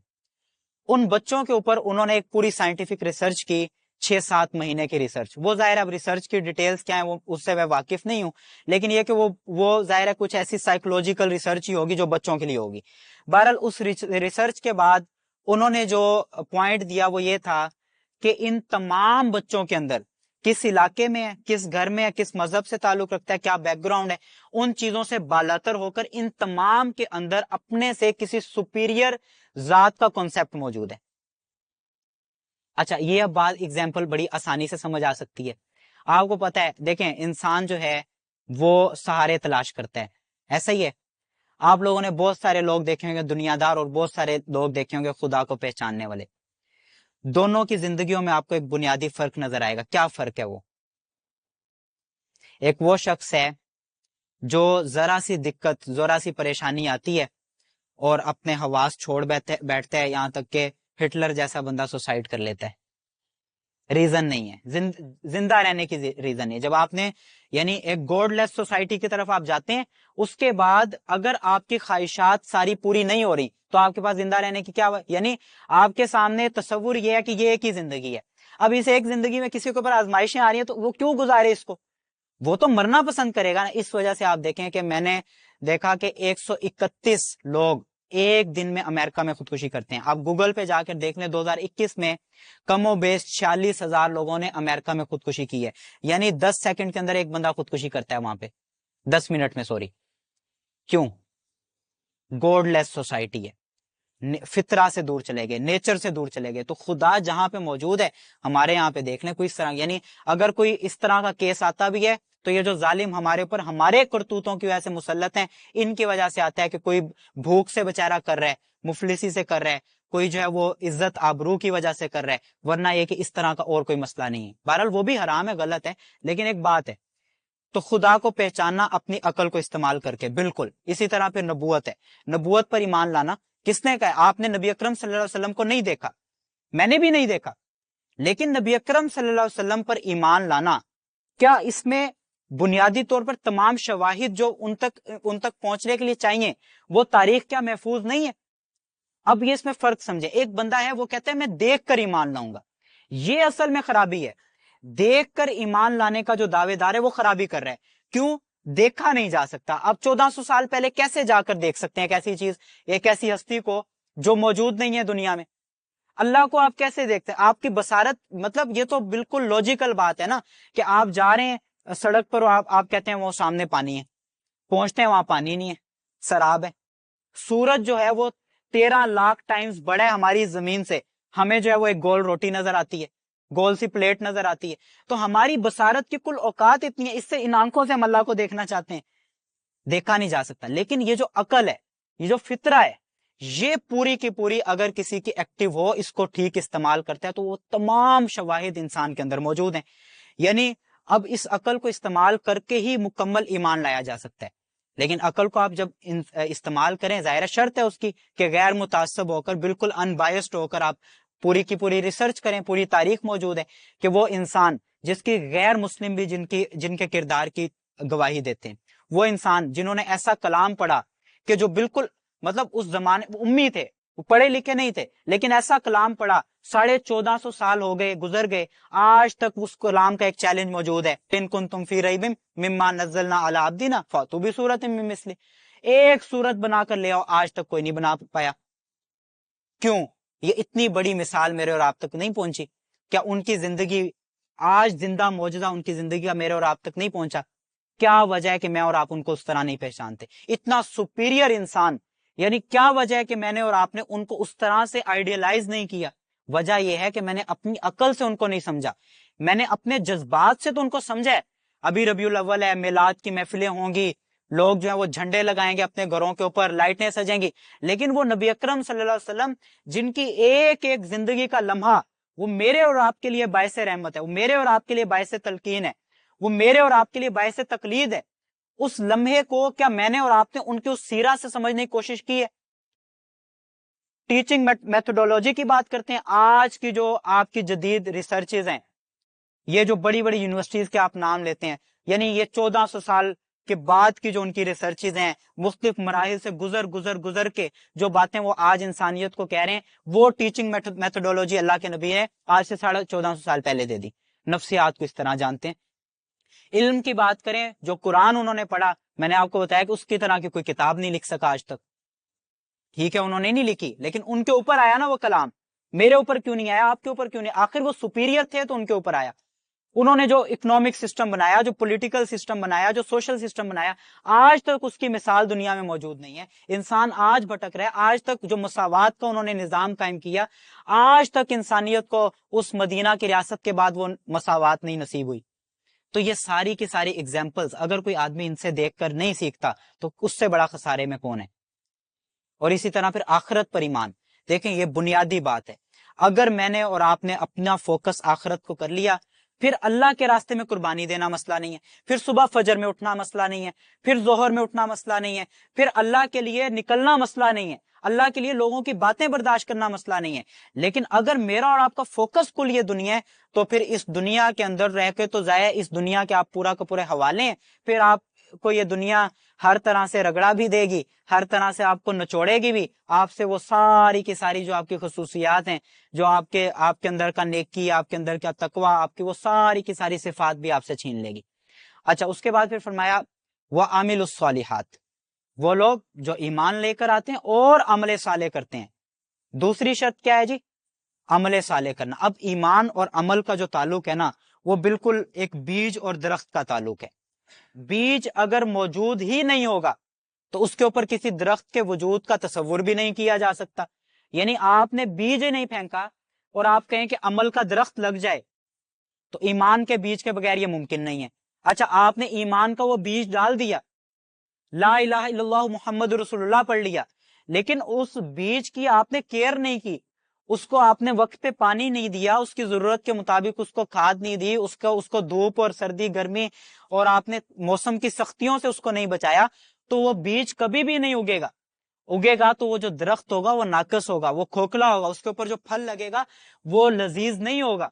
ان بچوں کے اوپر انہوں نے ایک پوری سائنٹیفک ریسرچ کی، 6-7 مہینے کی ریسرچ۔ وہ ظاہر ہے اب ریسرچ کی ڈیٹیلز کیا ہیں وہ اس سے میں واقف نہیں ہوں، لیکن یہ کہ وہ ظاہر ہے کچھ ایسی سائیکولوجیکل ریسرچ ہی ہوگی جو بچوں کے لیے ہوگی۔ بہرحال اس ریسرچ کے بعد انہوں نے جو پوائنٹ دیا وہ یہ تھا کہ ان تمام بچوں کے اندر کس علاقے میں ہے، کس گھر میں ہے، کس مذہب سے تعلق رکھتا ہے، کیا بیک گراؤنڈ ہے، ان چیزوں سے بالاتر ہو کر ان تمام کے اندر اپنے سے کسی سپیریئر ذات کا کانسیپٹ موجود ہے۔ اچھا، یہ اب بات ایگزامپل بڑی آسانی سے سمجھ آ سکتی ہے۔ آپ کو پتا ہے، دیکھیں انسان جو ہے وہ سہارے تلاش کرتا ہے، ایسا ہی ہے۔ آپ لوگوں نے بہت سارے لوگ دیکھے ہوں گے دنیا دار، اور بہت سارے لوگ دیکھے ہوں گے خدا کو پہچاننے والے۔ دونوں کی زندگیوں میں آپ کو ایک بنیادی فرق نظر آئے گا. کیا فرق ہے وہ؟ ایک وہ شخص ہے جو ذرا سی دقت، ذرا سی پریشانی آتی ہے اور اپنے حواس چھوڑ بیٹھتا ہے، یہاں تک کہ ہٹلر جیسا بندہ سوسائڈ کر لیتا ہے. ریزن نہیں ہے، زندہ رہنے کی ریزن ہے. جب آپ نے یعنی ایک گوڈ لیس سوسائٹی کی طرف آپ جاتے ہیں، اس کے بعد اگر آپ کی خواہشات ساری پوری نہیں ہو رہی تو آپ کے پاس زندہ رہنے کی کیا، یعنی آپ کے سامنے تصور یہ ہے کہ یہ ایک ہی زندگی ہے. اب اس ایک زندگی میں کسی کے اوپر آزمائشیں آ رہی ہیں تو وہ کیوں گزارے اس کو؟ وہ تو مرنا پسند کرے گا نا. اس وجہ سے آپ دیکھیں کہ میں نے دیکھا کہ 131 لوگ ایک دن میں امریکہ میں خودکشی کرتے ہیں. آپ گوگل پہ جا کر دیکھ لیں، 2021 میں کم و بیش 46,000 لوگوں نے امریکہ میں خودکشی کی ہے. یعنی 10 سیکنڈ کے اندر ایک بندہ خودکشی کرتا ہے وہاں پہ، 10 منٹ میں، سوری. کیوں؟ گوڈ لیس سوسائٹی ہے، فطرہ سے دور چلے گئے، نیچر سے دور چلے گئے. تو خدا جہاں پہ موجود ہے، ہمارے یہاں پہ دیکھ لیں کوئی اس طرح، یعنی اگر کوئی اس طرح کا کیس آتا بھی ہے تو یہ جو ظالم ہمارے اوپر ہمارے کرتوتوں کی وجہ سے مسلط ہیں، ان کی وجہ سے آتا ہے کہ کوئی بھوک سے بچارہ کر رہا ہے، مفلسی سے کر رہا ہے، کوئی جو ہے وہ عزت آبرو کی وجہ سے کر رہا ہے، ورنہ یہ کہ اس طرح کا اور کوئی مسئلہ نہیں ہے. بہرحال وہ بھی حرام ہے، غلط ہے. لیکن ایک بات ہے، تو خدا کو پہچاننا اپنی عقل کو استعمال کر کے، بالکل اسی طرح پھر نبوت ہے. نبوت پر ایمان لانا کس نے کہا؟ آپ نے نبی اکرم صلی اللہ علیہ وسلم کو نہیں دیکھا، میں نے بھی نہیں دیکھا، لیکن نبی اکرم صلی اللہ علیہ وسلم پر ایمان لانا، کیا اس میں بنیادی طور پر تمام شواہد جو ان تک پہنچنے کے لیے چاہیے وہ تاریخ کیا محفوظ نہیں ہے؟ اب یہ اس میں فرق سمجھے. ایک بندہ ہے وہ کہتا ہے میں دیکھ کر ایمان لاؤں گا، یہ اصل میں خرابی ہے. دیکھ کر ایمان لانے کا جو دعوے دار ہے وہ خرابی کر رہا ہے. کیوں؟ دیکھا نہیں جا سکتا. اب 1400 سال پہلے کیسے جا کر دیکھ سکتے ہیں ایک ایسی چیز، ایک ایسی ہستی کو جو موجود نہیں ہے دنیا میں؟ اللہ کو آپ کیسے دیکھتے ہیں؟ آپ کی بصارت، مطلب یہ تو بالکل لاجیکل بات ہے نا کہ آپ جا رہے ہیں سڑک پر اور آپ کہتے ہیں وہ سامنے پانی ہے، پہنچتے ہیں وہاں پانی نہیں ہے، سراب ہے. سورج جو ہے وہ 13 لاکھ ٹائمز بڑا ہے ہماری زمین سے، ہمیں جو ہے وہ ایک گول روٹی نظر آتی ہے، گول سی پلیٹ نظر آتی ہے. تو ہماری بصارت کی کل اوقات اتنی ہے، اس سے ان آنکھوں سے ہم اللہ کو دیکھنا چاہتے ہیں، دیکھا نہیں جا سکتا. لیکن یہ جو عقل ہے، یہ جو فطرہ ہے، یہ پوری کی پوری اگر کسی کی ایکٹیو ہو، اس کو ٹھیک استعمال کرتا ہے تو وہ تمام شواہد انسان کے اندر موجود ہیں. یعنی اب اس عقل کو استعمال کر کے ہی مکمل ایمان لایا جا سکتا ہے. لیکن عقل کو آپ جب استعمال کریں، ظاہر شرط ہے اس کی کہ غیر متعصب ہو کر، بالکل ان بائسڈ ہو کر آپ پوری کی پوری ریسرچ کریں. پوری تاریخ موجود ہے کہ وہ انسان جس کی غیر مسلم بھی جن کے کردار کی گواہی دیتے ہیں، وہ انسان جنہوں نے ایسا کلام پڑھا کہ جو بالکل، مطلب اس زمانے امی تھے، وہ پڑھے لکھے نہیں تھے، لیکن ایسا کلام پڑھا، 1450 سال ہو گئے، گزر گئے، آج تک اس کلام کا ایک چیلنج موجود ہے. ان کنتم فی ریب مما نزلنا علی عبدنا فاتوا بسورۃ من مثلہ. ایک سورت بنا کر لے آؤ، آج تک کوئی نہیں بنا پایا. کیوں؟ یہ اتنی بڑی مثال میرے اور آپ تک نہیں پہنچی. کیا ان کی زندگی، آج زندہ معجزہ ان کی زندگی کا میرے اور آپ تک نہیں پہنچا؟ کیا وجہ ہے کہ میں اور آپ ان کو اس طرح نہیں پہچانتے؟ اتنا سپیریئر انسان، یعنی کیا وجہ ہے کہ میں نے اور آپ نے ان کو اس طرح سے آئیڈیلائز نہیں کیا؟ وجہ یہ ہے کہ میں نے اپنی عقل سے ان کو نہیں سمجھا، میں نے اپنے جذبات سے تو ان کو سمجھا ہے. ابھی ربیع الاول ہے، میلاد کی محفلیں ہوں گی، لوگ جو ہیں وہ جھنڈے لگائیں گے اپنے گھروں کے اوپر، لائٹیں سجیں گی، لیکن وہ نبی اکرم صلی اللہ علیہ وسلم جن کی ایک ایک زندگی کا لمحہ وہ میرے اور آپ کے لیے باعث رحمت ہے، وہ میرے اور آپ کے لیے باعث تلقین ہے، وہ میرے اور آپ کے لیے باعث تقلید ہے. اس لمحے کو کیا میں نے اور آپ نے ان کی اس سیرہ سے سمجھنے کی کوشش کی ہے؟ ٹیچنگ میتھڈولوجی کی بات کرتے ہیں. آج کی جو آپ کی جدید ریسرچز ہیں، یہ جو بڑی بڑی یونیورسٹیز کے آپ نام لیتے ہیں، یعنی یہ 1400 سال کے بعد کی جو ان کی ریسرچز ہیں، مختلف مراحل سے گزر کے جو باتیں وہ آج انسانیت کو کہہ رہے ہیں، وہ ٹیچنگ میتھڈولوجی اللہ کے نبی نے آج سے 1450 سال پہلے دے دی. نفسیات کو اس طرح جانتے ہیں. علم کی بات کریں، جو قرآن انہوں نے پڑھا، میں نے آپ کو بتایا کہ اس کی طرح کی کوئی کتاب نہیں لکھ سکا آج تک. ٹھیک ہے انہوں نے نہیں لکھی، لیکن ان کے اوپر آیا نا وہ کلام. میرے اوپر کیوں نہیں آیا؟ آپ کے اوپر کیوں نہیں؟ آخر وہ سپیریئر تھے تو ان کے اوپر آیا. انہوں نے جو اکنامک سسٹم بنایا، جو پولیٹیکل سسٹم بنایا، جو سوشل سسٹم بنایا، آج تک اس کی مثال دنیا میں موجود نہیں ہے. انسان آج بھٹک رہا ہے. آج تک جو مساوات کا انہوں نے نظام قائم کیا، آج تک انسانیت کو اس مدینہ کی ریاست کے بعد وہ مساوات نہیں نصیب ہوئی. تو یہ ساری کی ساری ایگزامپلز اگر کوئی آدمی ان سے دیکھ کر نہیں سیکھتا تو اس سے بڑا خسارے میں کون ہے؟ اور اسی طرح پھر آخرت پر ایمان، دیکھیں یہ بنیادی بات ہے. اگر میں نے اور آپ نے اپنا فوکس آخرت کو کر لیا، پھر اللہ کے راستے میں قربانی دینا مسئلہ نہیں ہے، پھر صبح فجر میں اٹھنا مسئلہ نہیں ہے، پھر ظہر میں اٹھنا مسئلہ نہیں ہے، پھر اللہ کے لیے نکلنا مسئلہ نہیں ہے، اللہ کے لیے لوگوں کی باتیں برداشت کرنا مسئلہ نہیں ہے۔ لیکن اگر میرا اور آپ کا فوکس کل یہ دنیا ہے، تو پھر اس دنیا کے اندر رہ کے تو ضائع، اس دنیا کے آپ پورا کا پورے حوالے ہیں، پھر آپ کو یہ دنیا ہر طرح سے رگڑا بھی دے گی، ہر طرح سے آپ کو نچوڑے گی بھی، آپ سے وہ ساری کی ساری جو آپ کی خصوصیات ہیں، جو آپ کے اندر کا نیکی، آپ کے اندر کا تقوی، آپ کی وہ ساری کی ساری صفات بھی آپ سے چھین لے گی۔ اچھا، اس کے بعد پھر فرمایا وَعَامِلُ الصَّالِحَاتِ، وہ لوگ جو ایمان لے کر آتے ہیں اور عمل صالح کرتے ہیں۔ دوسری شرط کیا ہے جی؟ عمل صالح کرنا۔ اب ایمان اور عمل کا جو تعلق ہے نا، وہ بالکل ایک بیج اور درخت کا تعلق ہے۔ بیج اگر موجود ہی نہیں ہوگا تو اس کے اوپر کسی درخت کے وجود کا تصور بھی نہیں کیا جا سکتا۔ یعنی آپ نے بیج ہی نہیں پھینکا اور آپ کہیں کہ عمل کا درخت لگ جائے، تو ایمان کے بیج کے بغیر یہ ممکن نہیں ہے۔ اچھا، آپ نے ایمان کا وہ بیج ڈال دیا، لا الہ الا اللہ محمد رسول اللہ پڑھ لیا، لیکن اس بیج کی آپ نے کیئر نہیں کی، اس کو آپ نے وقت پہ پانی نہیں دیا، اس کی ضرورت کے مطابق اس کو کھاد نہیں دی، اس کو دھوپ اور سردی گرمی اور آپ نے موسم کی سختیوں سے اس کو نہیں بچایا، تو وہ بیج کبھی بھی نہیں اگے گا تو وہ جو درخت ہوگا وہ ناقص ہوگا، وہ کھوکھلا ہوگا، اس کے اوپر جو پھل لگے گا وہ لذیذ نہیں ہوگا۔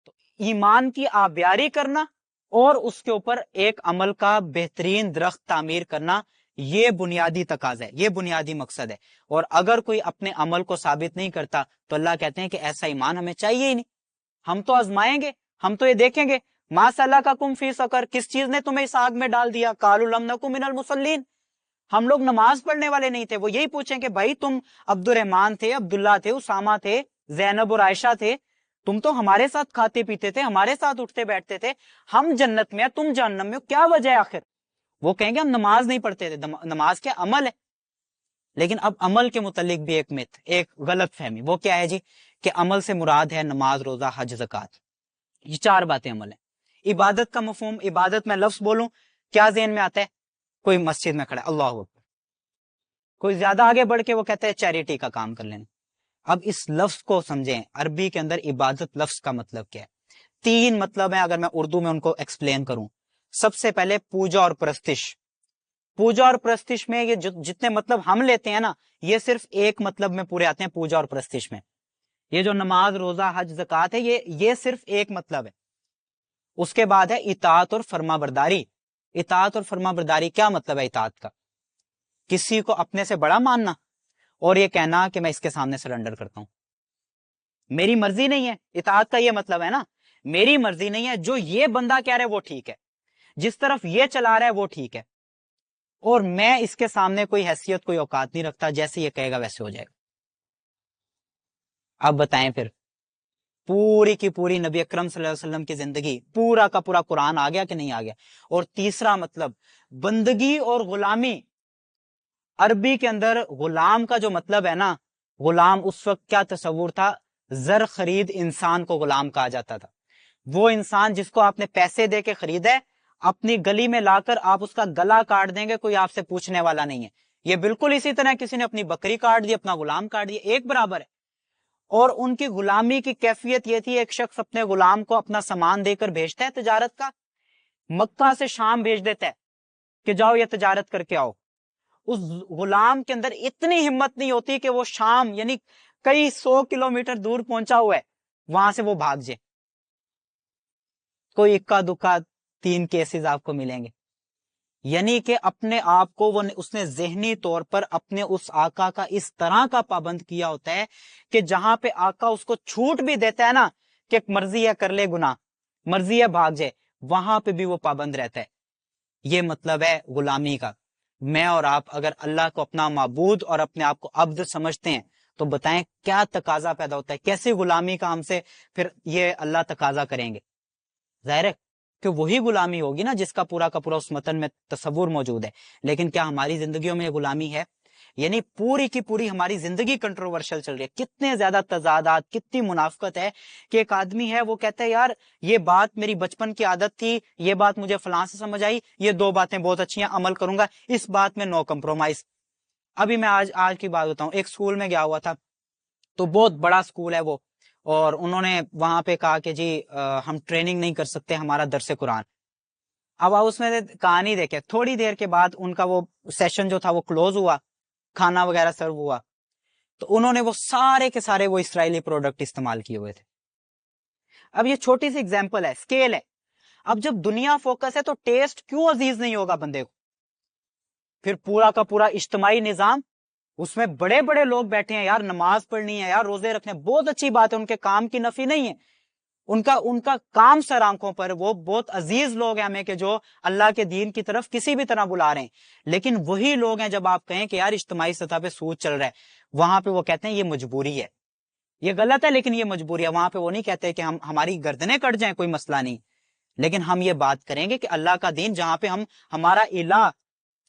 تو ایمان کی آبیاری کرنا اور اس کے اوپر ایک عمل کا بہترین درخت تعمیر کرنا، یہ بنیادی تقاضا ہے، یہ بنیادی مقصد ہے۔ اور اگر کوئی اپنے عمل کو ثابت نہیں کرتا تو اللہ کہتے ہیں کہ ایسا ایمان ہمیں چاہیے ہی نہیں۔ ہم تو آزمائیں گے، ہم تو یہ دیکھیں گے ما سلککم فی سقر، کس چیز نے تمہیں اس آگ میں ڈال دیا؟ قالوا لم نک من المصلین، ہم لوگ نماز پڑھنے والے نہیں تھے۔ وہ یہی پوچھیں کہ بھائی تم عبد الرحمان تھے، عبداللہ تھے، اسامہ تھے، زینب اور عائشہ تھے، تم تو ہمارے ساتھ کھاتے پیتے تھے، ہمارے ساتھ اٹھتے بیٹھتے تھے، ہم جنت میں تم جہنم میں، کیا وجہ ہے آخر؟ وہ کہیں گے ہم نماز نہیں پڑھتے تھے۔ نماز کیا عمل ہے۔ لیکن اب عمل کے متعلق بھی ایک مت، ایک غلط فہمی، وہ کیا ہے جی؟ کہ عمل سے مراد ہے نماز، روزہ، حج، زکوٰۃ، یہ چار باتیں عمل ہیں۔ عبادت کا مفہوم، عبادت میں لفظ بولوں کیا ذہن میں آتا ہے؟ کوئی مسجد میں کھڑا ہے، اللہ اکبر، کوئی زیادہ آگے بڑھ کے وہ کہتا ہے چیریٹی کا کام کر لینا۔ اب اس لفظ کو سمجھیں، عربی کے اندر عبادت لفظ کا مطلب کیا ہے؟ تین مطلب ہیں، اگر میں اردو میں ان کو ایکسپلین کروں۔ سب سے پہلے پوجا اور پرستش۔ پوجا اور پرستش میں یہ جتنے مطلب ہم لیتے ہیں نا، یہ صرف ایک مطلب میں پورے آتے ہیں پوجا اور پرستش میں۔ یہ جو نماز، روزہ، حج، زکوٰۃ ہے، یہ صرف ایک مطلب ہے۔ اس کے بعد ہے اطاعت اور فرما برداری۔ اطاعت اور فرما برداری کیا مطلب ہے اطاعت کا؟ کسی کو اپنے سے بڑا ماننا اور یہ کہنا کہ میں اس کے سامنے سرنڈر کرتا ہوں، میری مرضی نہیں ہے، اطاعت کا یہ مطلب ہے نا، میری مرضی نہیں ہے، جو یہ بندہ کہہ رہا ہے وہ ٹھیک ہے، جس طرف یہ چلا رہا ہے وہ ٹھیک ہے، اور میں اس کے سامنے کوئی حیثیت، کوئی اوقات نہیں رکھتا، جیسے یہ کہے گا ویسے ہو جائے گا۔ اب بتائیں پھر پوری کی پوری نبی اکرم صلی اللہ علیہ وسلم کی زندگی، پورا کا پورا قرآن آ گیا کہ نہیں آ گیا؟ اور تیسرا مطلب بندگی اور غلامی۔ عربی کے اندر غلام کا جو مطلب ہے نا، غلام اس وقت کیا تصور تھا؟ زر خرید انسان کو غلام کہا جاتا تھا۔ وہ انسان جس کو آپ نے پیسے دے کے خریدا ہے، اپنی گلی میں لا کر آپ اس کا گلا کاٹ دیں گے، کوئی آپ سے پوچھنے والا نہیں ہے۔ یہ بالکل اسی طرح کسی نے اپنی بکری کاٹ دی، اپنا غلام کاٹ دیا، ایک برابر ہے۔ اور ان کی غلامی کی کیفیت یہ تھی، ایک شخص اپنے غلام کو اپنا سامان دے کر بھیجتا ہے تجارت کا، مکہ سے شام بھیج دیتا ہے کہ جاؤ یہ تجارت کر کے آؤ۔ اس غلام کے اندر اتنی ہمت نہیں ہوتی کہ وہ شام، یعنی کئی 100 کلومیٹر دور پہنچا ہوا ہے، وہاں سے وہ بھاگ جائے۔ کوئی اکا دکا 3 کیسز آپ کو ملیں گے، یعنی کہ اپنے آپ کو اس نے ذہنی طور پر اپنے اس آقا کا اس طرح کا پابند کیا ہوتا ہے کہ جہاں پہ آقا اس کو چھوٹ بھی دیتا ہے نا کہ مرضی ہے کر لے گناہ، مرضی ہے بھاگ جائے، وہاں پہ بھی وہ پابند رہتا ہے۔ یہ مطلب ہے غلامی کا۔ میں اور آپ اگر اللہ کو اپنا معبود اور اپنے آپ کو عبد سمجھتے ہیں تو بتائیں کیا تقاضا پیدا ہوتا ہے؟ کیسی غلامی کا ہم سے پھر یہ اللہ تقاضا کریں گے؟ ظاہر ہے کہ وہی غلامی ہوگی نا جس کا پورا اس متن میں تصور موجود ہے۔ لیکن کیا ہماری زندگیوں میں یہ غلامی ہے؟ یعنی پوری کی پوری ہماری زندگی کنٹروورشل چل رہی ہے، کتنے زیادہ تضادات، کتنی منافقت ہے کہ ایک آدمی ہے وہ کہتا ہے یار یہ بات میری بچپن کی عادت تھی، یہ بات مجھے فلاں سے سمجھ آئی، یہ 2 باتیں بہت اچھی ہیں، عمل کروں گا، اس بات میں نو کمپرومائز۔ ابھی میں آج کی بات بتاؤں، ایک سکول میں گیا ہوا تھا، تو بہت بڑا سکول ہے وہ، اور انہوں نے وہاں پہ کہا کہ جی ہم ٹریننگ نہیں کر سکتے، ہمارا درس قرآن۔ اب آپ اس میں کہانی دیکھیں، تھوڑی دیر کے بعد ان کا وہ سیشن جو تھا وہ کلوز ہوا، کھانا وغیرہ سرو ہوا، تو انہوں نے وہ سارے کے سارے وہ اسرائیلی پروڈکٹ استعمال کیے ہوئے تھے۔ اب یہ چھوٹی سی ایگزامپل ہے، اسکیل ہے۔ اب جب دنیا فوکس ہے تو ٹیسٹ کیوں عزیز نہیں ہوگا بندے کو؟ پھر پورا کا پورا اجتماعی نظام، اس میں بڑے بڑے لوگ بیٹھے ہیں یار، نماز پڑھنی ہے یار، روزے رکھنے، بہت اچھی بات ہے، ان کے کام کی نفی نہیں ہے، ان کا کام سر آنکھوں پر، وہ بہت عزیز لوگ ہیں ہمیں کہ جو اللہ کے دین کی طرف کسی بھی طرح بلا رہے ہیں۔ لیکن وہی لوگ ہیں جب آپ کہیں کہ یار اجتماعی سطح پہ سود چل رہا ہے، وہاں پہ وہ کہتے ہیں یہ مجبوری ہے، یہ غلط ہے لیکن یہ مجبوری ہے۔ وہاں پہ وہ نہیں کہتے کہ ہماری گردنیں کٹ جائیں، کوئی مسئلہ نہیں، لیکن ہم یہ بات کریں گے کہ اللہ کا دین جہاں پہ ہمارا الہ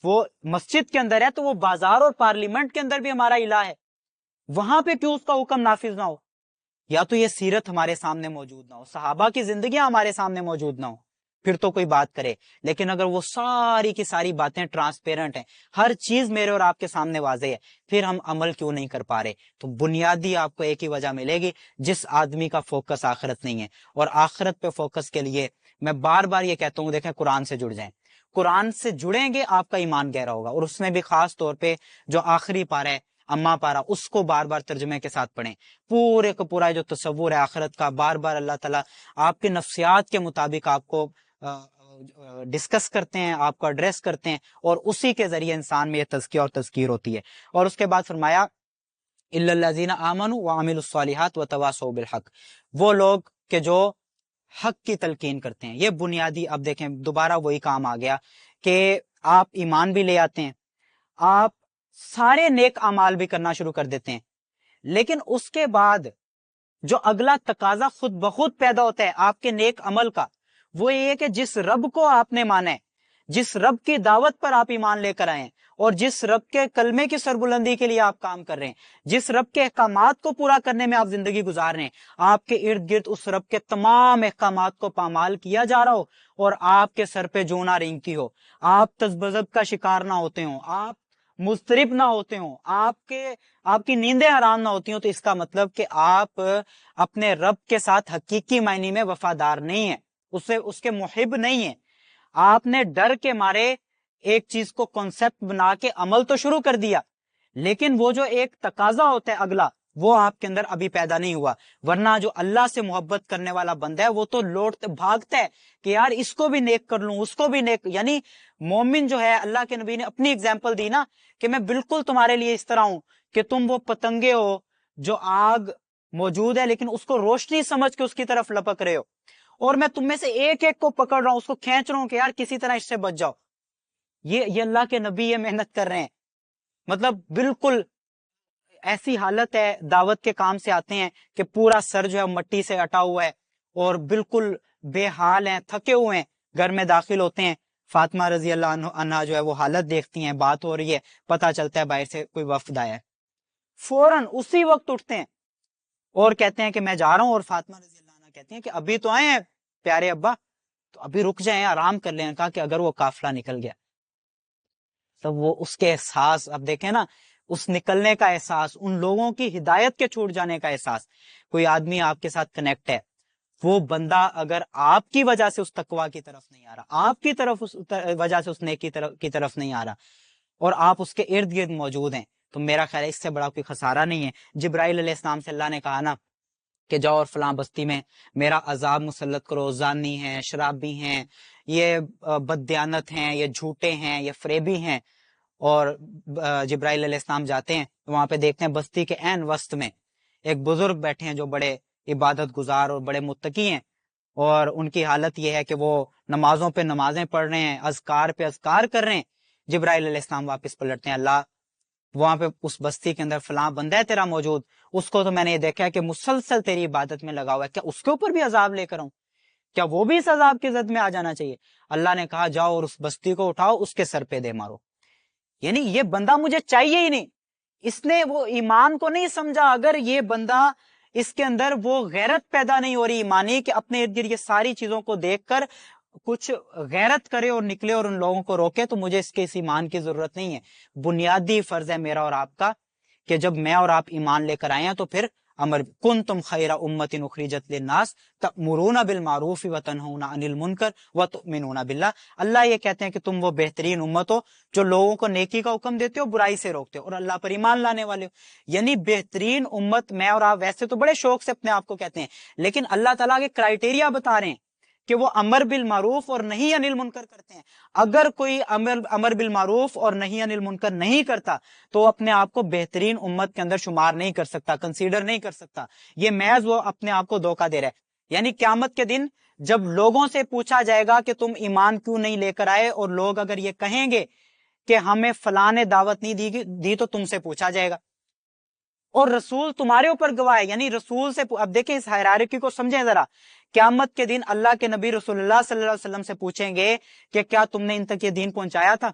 وہ مسجد کے اندر ہے، تو وہ بازار اور پارلیمنٹ کے اندر بھی ہمارا الہ ہے، وہاں پہ کیوں اس کا حکم نافذ نہ ہو؟ یا تو یہ سیرت ہمارے سامنے موجود نہ ہو، صحابہ کی زندگیاں ہمارے سامنے موجود نہ ہو، پھر تو کوئی بات کرے۔ لیکن اگر وہ ساری کی ساری باتیں ٹرانسپیرنٹ ہیں، ہر چیز میرے اور آپ کے سامنے واضح ہے، پھر ہم عمل کیوں نہیں کر پا رہے؟ تو بنیادی آپ کو ایک ہی وجہ ملے گی، جس آدمی کا فوکس آخرت نہیں ہے۔ اور آخرت پہ فوکس کے لیے میں بار بار یہ کہتا ہوں، دیکھیں قرآن سے جڑ جائیں، قرآن سے جڑیں گے آپ کا ایمان گہرا ہوگا، اور اس میں بھی خاص طور پہ جو آخری پارہ ہے اما پارا، اس کو بار بار ترجمے کے ساتھ پڑھیں، پورے کا پورا جو تصور ہے آخرت کا، بار بار اللہ تعالیٰ آپ کے نفسیات کے مطابق آپ کو ڈسکس کرتے ہیں، آپ کو ایڈریس کرتے ہیں، اور اسی کے ذریعے انسان میں یہ تزکیہ اور تذکیر ہوتی ہے۔ اور اس کے بعد فرمایا الا الذین آمنوا وعملوا الصالحات وتواصوا بالحق، وہ لوگ کہ جو حق کی تلقین کرتے ہیں۔ یہ بنیادی، اب دیکھیں دوبارہ وہی کام آ گیا کہ آپ ایمان بھی لے آتے ہیں، آپ سارے نیک اعمال بھی کرنا شروع کر دیتے ہیں، لیکن اس کے بعد جو اگلا تقاضا خود بخود پیدا ہوتا ہے آپ کے نیک عمل کا، وہ یہ ہے کہ جس رب کو آپ نے مانا ہے، جس رب کی دعوت پر آپ ایمان لے کر آئے ہیں، اور جس رب کے کلمے کی سربلندی کے لیے آپ کام کر رہے ہیں، جس رب کے احکامات کو پورا کرنے میں آپ زندگی گزار رہے ہیں، آپ کے ارد گرد اس رب کے تمام احکامات کو پامال کیا جا رہا ہو، اور آپ کے سر پہ جو نہ رینگتی ہو، آپ تذبذب کا شکار نہ ہوتے ہوں، آپ مضطرب نہ ہوتے ہوں، آپ کی نیندیں حرام نہ ہوتی ہوں، تو اس کا مطلب کہ آپ اپنے رب کے ساتھ حقیقی معنی میں وفادار نہیں ہیں، اس کے محب نہیں ہیں۔ آپ نے ڈر کے مارے ایک چیز کو کنسپٹ بنا کے عمل تو شروع کر دیا، لیکن وہ جو ایک تقاضا ہوتا ہے اگلا، وہ آپ کے اندر ابھی پیدا نہیں ہوا۔ ورنہ جو اللہ سے محبت کرنے والا بندہ ہے وہ تو لوٹتے بھاگتا ہے کہ یار اس کو بھی نیک کر لوں، اس کو بھی نیک، یعنی مومن جو ہے، اللہ کے نبی نے اپنی اگزامپل دی نا کہ میں بالکل تمہارے لیے اس طرح ہوں کہ تم وہ پتنگے ہو جو آگ موجود ہے لیکن اس کو روشنی سمجھ کے اس کی طرف لپک رہے ہو، اور میں تم میں سے ایک ایک کو پکڑ رہا ہوں، اس کو کھینچ رہا ہوں کہ یار کسی طرح اس سے بچ جاؤ۔ یہ اللہ کے نبی یہ محنت کر رہے ہیں، مطلب بالکل ایسی حالت ہے، دعوت کے کام سے آتے ہیں کہ پورا سر جو ہے مٹی سے اٹا ہوا ہے، اور بالکل بے حال ہیں، تھکے ہوئے ہیں، گھر میں داخل ہوتے ہیں، فاطمہ رضی اللہ عنہا جو ہے وہ حالت دیکھتی ہیں، بات ہو رہی ہے، پتہ چلتا ہے باہر سے کوئی وفد آیا ہے، فوراً اسی وقت اٹھتے ہیں اور کہتے ہیں کہ میں جا رہا ہوں، اور فاطمہ رضی اللہ عنہ کہتی ہیں کہ ابھی تو آئے ہیں پیارے ابا، تو ابھی رک جائیں، آرام کر لیں۔ کہا کہ اگر وہ قافلہ نکل گیا تو وہ اس کے احساس، اب دیکھیں نا، اس نکلنے کا احساس، ان لوگوں کی ہدایت کے چھوٹ جانے کا احساس۔ کوئی آدمی آپ کے ساتھ کنیکٹ ہے، وہ بندہ اگر آپ کی وجہ سے اس تقوی کی طرف نہیں آ رہا، آپ کی طرف اس وجہ سے اس نیکی کی طرف نہیں آ رہا، اور آپ اس کے ارد گرد موجود ہیں، تو میرا خیال ہے اس سے بڑا کوئی خسارہ نہیں ہے۔ جبرائیل علیہ السلام سے اللہ نے کہا نا کہ جاؤ اور فلاں بستی میں میرا عذاب مسلط کرو، زانی ہیں، شرابی ہیں، یہ بددیانت ہیں، یہ جھوٹے ہیں، یہ فریبی ہیں، اور جبرائیل علیہ السلام جاتے ہیں، وہاں پہ دیکھتے ہیں بستی کے عین وسط میں ایک بزرگ بیٹھے ہیں جو بڑے عبادت گزار اور بڑے متقی ہیں، اور ان کی حالت یہ ہے کہ وہ نمازوں پہ نمازیں پڑھ رہے ہیں، اذکار پہ اذکار کر رہے ہیں۔ جبرائیل علیہ السلام واپس پلٹتے ہیں، اللہ وہاں پہ اس بستی کے اندر فلاں بندہ ہے تیرا موجود، اس کو تو میں نے یہ دیکھا ہے کہ مسلسل تیری عبادت میں لگا ہوا ہے، کیا اس کے اوپر بھی عذاب لے کر آؤں؟ کیا وہ بھی اس عذاب کی زد میں آ جانا چاہیے؟ اللہ نے کہا جاؤ اور اس بستی کو اٹھاؤ، اس کے سر پہ دے مارو۔ یعنی یہ بندہ مجھے چاہیے ہی نہیں، اس نے وہ ایمان کو نہیں سمجھا۔ اگر یہ بندہ، اس کے اندر وہ غیرت پیدا نہیں ہو رہی ایمانی کہ اپنے ارد گرد یہ ساری چیزوں کو دیکھ کر کچھ غیرت کرے اور نکلے اور ان لوگوں کو روکے، تو مجھے اس ایمان کی ضرورت نہیں ہے۔ بنیادی فرض ہے میرا اور آپ کا کہ جب میں اور آپ ایمان لے کر آئے ہیں تو پھر امر کنتم خیر امۃ اخرجت للناس تأمرون بالمعروف وتنہون عن المنکر وتؤمنون باللہ. اللہ یہ کہتے ہیں کہ تم وہ بہترین امت ہو جو لوگوں کو نیکی کا حکم دیتے ہو، برائی سے روکتے ہو، اور اللہ پر ایمان لانے والے ہو. یعنی بہترین امت میں اور آپ ویسے تو بڑے شوق سے اپنے آپ کو کہتے ہیں، لیکن اللہ تعالیٰ کے کرائٹیریا بتا رہے ہیں کہ وہ امر بالمعروف اور نہی عن المنکر کرتے ہیں. اگر کوئی امر بالمعروف اور نہی عن المنکر نہیں کرتا تو وہ اپنے آپ کو بہترین امت کے اندر شمار نہیں کر سکتا، کنسیڈر نہیں کر سکتا. یہ محض وہ اپنے آپ کو دھوکہ دے رہا ہے. یعنی قیامت کے دن جب لوگوں سے پوچھا جائے گا کہ تم ایمان کیوں نہیں لے کر آئے، اور لوگ اگر یہ کہیں گے کہ ہمیں فلاں نے دعوت نہیں دی تو تم سے پوچھا جائے گا، اور رسول تمہارے اوپر گواہ ہے. یعنی رسول سے اب دیکھیں اس ہائرارکی کو سمجھیں ذرا. قیامت کے دن اللہ کے نبی رسول اللہ صلی اللہ علیہ وسلم سے پوچھیں گے کہ کیا تم نے ان تک یہ دین پہنچایا تھا؟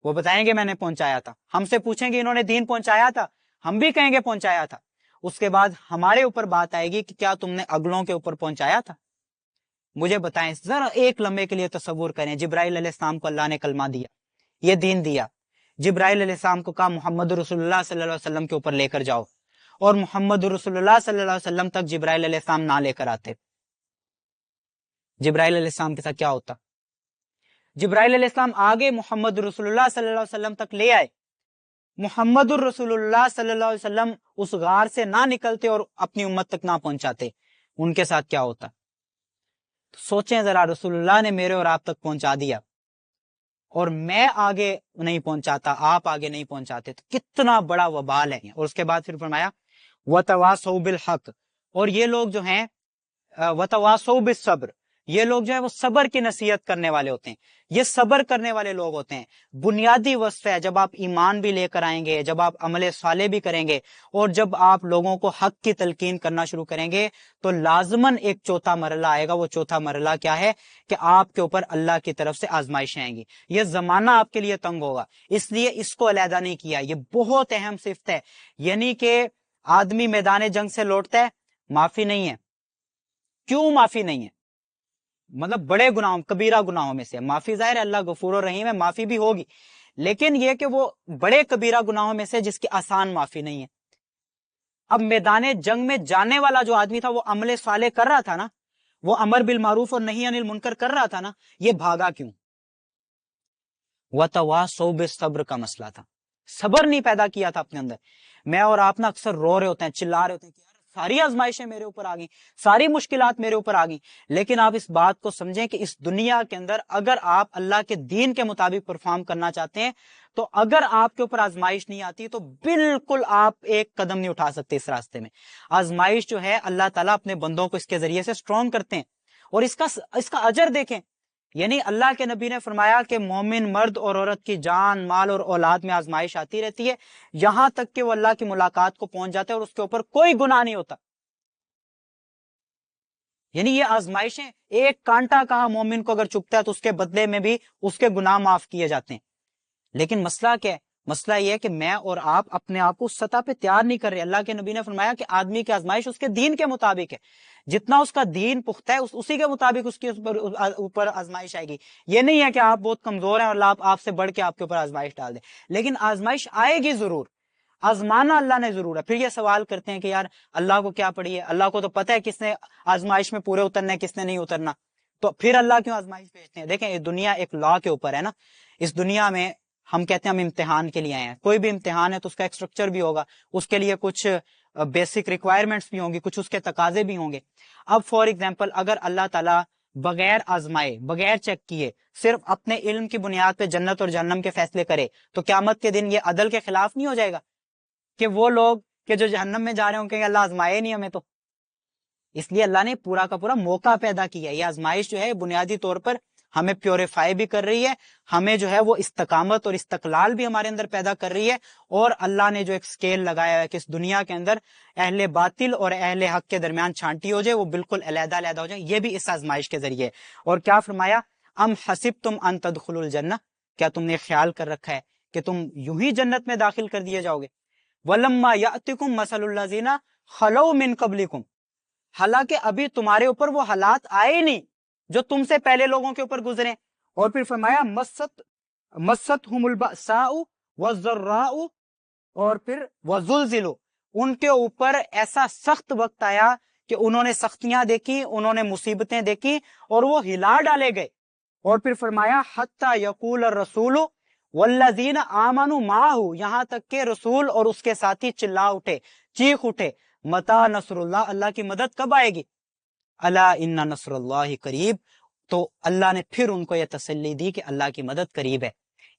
وہ بتائیں گے میں نے پہنچایا تھا. ہم سے پوچھیں گے انہوں نے دین پہنچایا تھا؟ ہم بھی کہیں گے پہنچایا تھا. اس کے بعد ہمارے اوپر بات آئے گی کہ کیا تم نے اگلوں کے اوپر پہنچایا تھا؟ مجھے بتائیں، ذرا ایک لمحے کے لیے تصور کریں. جبرائیل علیہ السلام کو اللہ نے کلمہ دیا، یہ دین دیا. جبرائیل علیہ السلام کو کہا محمد رسول اللہ صلی اللہ علیہ وسلم کے اوپر لے کر جاؤ، اور محمد رسول اللہ صلی اللہ علیہ وسلم تک جبرائیل علیہ السلام نہ لے کر آتے. جبرائیل علیہ السلام کے ساتھ کیا ہوتا؟ جبرائیل علیہ السلام آگے محمد رسول اللہ صلی اللہ علیہ وسلم تک لے آئے. محمد الرسول اللہ صلی اللہ علیہ وسلم اس غار سے نہ نکلتے اور اپنی امت تک نہ پہنچاتے، ان کے ساتھ کیا ہوتا؟ سوچیں ذرا، رسول اللہ نے میرے اور آپ تک پہنچا دیا اور میں آگے نہیں پہنچاتا، آپ آگے نہیں پہنچاتے، تو کتنا بڑا وبال ہے. اور اس کے بعد پھر فرمایا وَتَوَاصَوْا بِالْحَقِّ، اور یہ لوگ جو ہیں وَتَوَاصَوْا بِالصَّبْرِ، یہ لوگ جو ہے وہ صبر کی نصیحت کرنے والے ہوتے ہیں. یہ صبر کرنے والے لوگ ہوتے ہیں. بنیادی وصف ہے جب آپ ایمان بھی لے کر آئیں گے، جب آپ عمل صالح بھی کریں گے، اور جب آپ لوگوں کو حق کی تلقین کرنا شروع کریں گے، تو لازماً ایک چوتھا مرحلہ آئے گا. وہ چوتھا مرحلہ کیا ہے؟ کہ آپ کے اوپر اللہ کی طرف سے آزمائشیں آئیں گی. یہ زمانہ آپ کے لیے تنگ ہوگا، اس لیے اس کو علیحدہ نہیں کیا. یہ بہت اہم صفت ہے. یعنی کہ آدمی میدان جنگ سے لوٹتا ہے، معافی نہیں ہے. کیوں معافی نہیں ہے؟ مطلب بڑے گناہوں، کبیرہ گناہوں میں سے معافی، ظاہر ہے اللہ غفور الرحیم ہے، معافی بھی ہوگی، لیکن یہ کہ وہ بڑے کبیرہ گناہوں میں سے جس کی آسان معافی نہیں ہے. اب میدان جنگ میں جانے والا جو آدمی تھا وہ عمل صالح کر رہا تھا نا، وہ امر بالمعروف اور نہی عن المنکر کر رہا تھا نا، یہ بھاگا کیوں؟ وَتَوَاصَوْا بِالصَّبْرِ کا مسئلہ تھا. صبر نہیں پیدا کیا تھا اپنے اندر. میں اور آپ نا اکثر رو رہے ہوتے ہیں، چلا رہے ہوتے ہیں کہ یار ساری آزمائشیں میرے اوپر آ گئیں، ساری مشکلات میرے اوپر آ گئیں. لیکن آپ اس بات کو سمجھیں کہ اس دنیا کے اندر اگر آپ اللہ کے دین کے مطابق پرفارم کرنا چاہتے ہیں، تو اگر آپ کے اوپر آزمائش نہیں آتی تو بالکل آپ ایک قدم نہیں اٹھا سکتے اس راستے میں. آزمائش جو ہے اللہ تعالیٰ اپنے بندوں کو اس کے ذریعے سے سٹرونگ کرتے ہیں، اور اس کا اجر دیکھیں. یعنی اللہ کے نبی نے فرمایا کہ مومن مرد اور عورت کی جان، مال اور اولاد میں آزمائش آتی رہتی ہے، یہاں تک کہ وہ اللہ کی ملاقات کو پہنچ جاتا ہے اور اس کے اوپر کوئی گناہ نہیں ہوتا. یعنی یہ آزمائشیں، ایک کانٹا کہا مومن کو اگر چبھتا ہے تو اس کے بدلے میں بھی اس کے گناہ معاف کیے جاتے ہیں. لیکن مسئلہ کیا ہے؟ مسئلہ یہ ہے کہ میں اور آپ اپنے آپ کو اس سطح پہ تیار نہیں کر رہے. اللہ کے نبی نے فرمایا کہ آدمی کی آزمائش اس کے دین کے مطابق ہے، جتنا اس کا دین پختہ ہے اسی کے مطابق اس کے اوپر آزمائش آئے گی. یہ نہیں ہے کہ آپ بہت کمزور ہیں اور اللہ آپ سے بڑھ کے آپ کے اوپر آزمائش ڈال دے. لیکن آزمائش آئے گی ضرور، آزمانا اللہ نے ضرور ہے. پھر یہ سوال کرتے ہیں کہ یار اللہ کو کیا پڑی ہے، اللہ کو تو پتہ ہے کس نے آزمائش میں پورے اترنا ہے، کس نے نہیں اترنا، تو پھر اللہ کیوں آزمائش بھیجتے ہیں؟ دیکھیں یہ دنیا ایک لا کے اوپر ہے نا. اس دنیا میں ہم کہتے ہیں ہم امتحان کے لیے آئے ہیں. کوئی بھی امتحان ہے تو اس کا ایک سٹرکچر بھی ہوگا، اس کے لیے کچھ بیسک ریکوائرمنٹس بھی ہوں گی، کچھ اس کے تقاضے بھی ہوں گے. اب فار ایگزامپل اگر اللہ تعالیٰ بغیر آزمائے، بغیر چیک کیے، صرف اپنے علم کی بنیاد پہ جنت اور جہنم کے فیصلے کرے، تو قیامت کے دن یہ عدل کے خلاف نہیں ہو جائے گا کہ وہ لوگ کہ جو جہنم میں جا رہے ہوں کہ اللہ آزمائے نہیں ہمیں؟ تو اس لیے اللہ نے پورا کا پورا موقع پیدا کیا. یہ آزمائش جو ہے بنیادی طور پر ہمیں پیوریفائی بھی کر رہی ہے، ہمیں جو ہے وہ استقامت اور استقلال بھی ہمارے اندر پیدا کر رہی ہے. اور اللہ نے جو ایک سکیل لگایا ہے کہ اس دنیا کے اندر اہل باطل اور اہل حق کے درمیان چھانٹی ہو جائے، وہ بالکل علیحدہ علیحدہ ہو جائے، یہ بھی اس آزمائش کے ذریعے. اور کیا فرمایا؟ ام حسبتم ان تدخلوا الجنہ، کیا تم نے خیال کر رکھا ہے کہ تم یوں ہی جنت میں داخل کر دیے جاؤ گے؟ وَلَمَّا يَأْتِكُمْ مَثَلُ الَّذِينَ خَلَوْا مِن قَبْلِكُمْ، حالانکہ ابھی تمہارے اوپر وہ حالات آئے نہیں جو تم سے پہلے لوگوں کے اوپر گزرے. اور پھر فرمایا مَسَّتْهُمُ الْبَأْسَاءُ وَالضَّرَّاءُ، اور پھر وَزُلْزِلُوا، ان کے اوپر ایسا سخت وقت آیا کہ انہوں نے سختیاں دیکھی، انہوں نے مصیبتیں دیکھی اور وہ ہلا ڈالے گئے. اور پھر فرمایا حتی یقول الرسول والذین آمنوا معہ، یہاں تک کہ رسول اور اس کے ساتھی چلا اٹھے، چیخ اٹھے، متی نصر اللہ، اللہ کی مدد کب آئے گی؟ الا ان نصر اللہ قریب. تو اللہ نے پھر ان کو یہ تسلی دی کہ اللہ کی مدد قریب ہے.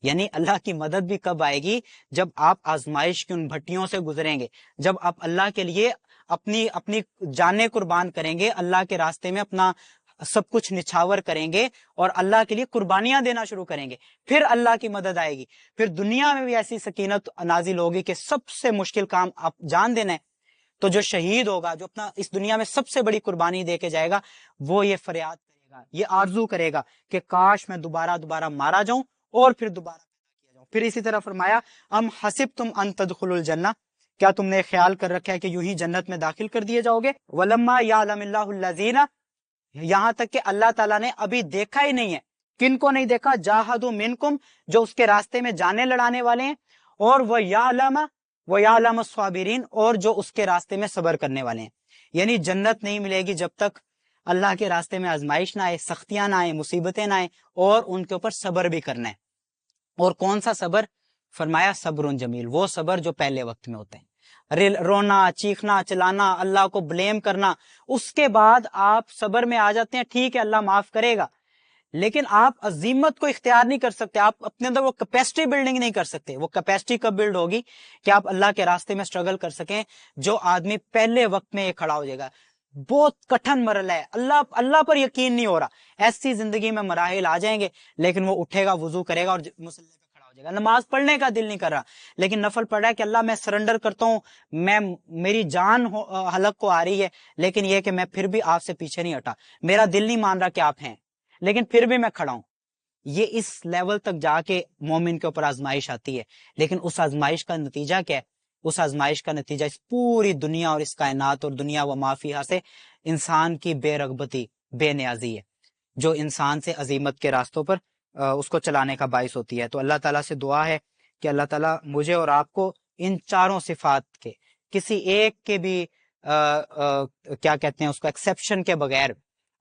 یعنی اللہ کی مدد بھی کب آئے گی؟ جب آپ آزمائش کی ان بھٹیوں سے گزریں گے، جب آپ اللہ کے لیے اپنی جانیں قربان کریں گے، اللہ کے راستے میں اپنا سب کچھ نچھاور کریں گے اور اللہ کے لیے قربانیاں دینا شروع کریں گے، پھر اللہ کی مدد آئے گی. پھر دنیا میں بھی ایسی سکینت نازل ہوگی کہ سب سے مشکل کام آپ جان دینا ہے. تو جو شہید ہوگا، جو اپنا اس دنیا میں سب سے بڑی قربانی دے کے جائے گا، وہ یہ فریاد کرے گا، یہ آرزو کرے گا کہ کاش میں دوبارہ مارا جاؤں اور پھر دوبارہ پیدا کیا جاؤں. پھر اسی طرح فرمایا ام حسبتم ان تدخلوا الجنہ، کیا تم نے خیال کر رکھا ہے کہ یوں ہی جنت میں داخل کر دیے جاؤ گے؟ ولما یعلم اللہ الذین، یہاں تک کہ اللہ تعالیٰ نے ابھی دیکھا ہی نہیں ہے. کن کو نہیں دیکھا؟ جاہدوا منکم، جو اس کے راستے میں جانے لڑانے والے ہیں، اور وَيَعْلَمَ الصَّابِرِينَ، اور جو اس کے راستے میں صبر کرنے والے ہیں. یعنی جنت نہیں ملے گی جب تک اللہ کے راستے میں آزمائش نہ آئے، سختیاں نہ آئے، مصیبتیں نہ آئے، اور ان کے اوپر صبر بھی کرنا ہے. اور کون سا صبر؟ فرمایا صبر جمیل، وہ صبر جو پہلے وقت میں ہوتے ہیں. رونا، چیخنا، چلانا، اللہ کو بلیم کرنا، اس کے بعد آپ صبر میں آ جاتے ہیں، ٹھیک ہے اللہ معاف کرے گا، لیکن آپ عزیمت کو اختیار نہیں کر سکتے. آپ اپنے اندر وہ کیپیسٹی بلڈنگ نہیں کر سکتے. وہ کیپیسٹی کب بلڈ ہوگی کہ آپ اللہ کے راستے میں سٹرگل کر سکیں؟ جو آدمی پہلے وقت میں یہ کھڑا ہو جائے گا. بہت کٹھن مرحلہ ہے، اللہ پر یقین نہیں ہو رہا، ایسی زندگی میں مراحل آ جائیں گے، لیکن وہ اٹھے گا، وضو کرے گا اور مسلح پہ کھڑا ہو جائے گا. نماز پڑھنے کا دل نہیں کر رہا، لیکن نفل پڑھ رہا ہے کہ اللہ میں سرنڈر کرتا ہوں، میری جان حلق کو آ رہی ہے، لیکن یہ کہ میں پھر بھی آپ سے پیچھے نہیں ہٹا، میرا دل نہیں مان رہا کہ آپ ہیں، لیکن پھر بھی میں کھڑا ہوں. یہ اس لیول تک جا کے مومن کے اوپر آزمائش آتی ہے. لیکن اس آزمائش کا نتیجہ کیا ہے؟ اس آزمائش کا نتیجہ اس پوری دنیا اور اس کائنات اور دنیا و ما فیہا سے انسان کی بے رغبتی، بے نیازی ہے، جو انسان سے عظیمت کے راستوں پر اس کو چلانے کا باعث ہوتی ہے. تو اللہ تعالیٰ سے دعا ہے کہ اللہ تعالیٰ مجھے اور آپ کو ان چاروں صفات کے کسی ایک کے بھی کیا کہتے ہیں اس کو ایکسیپشن کے بغیر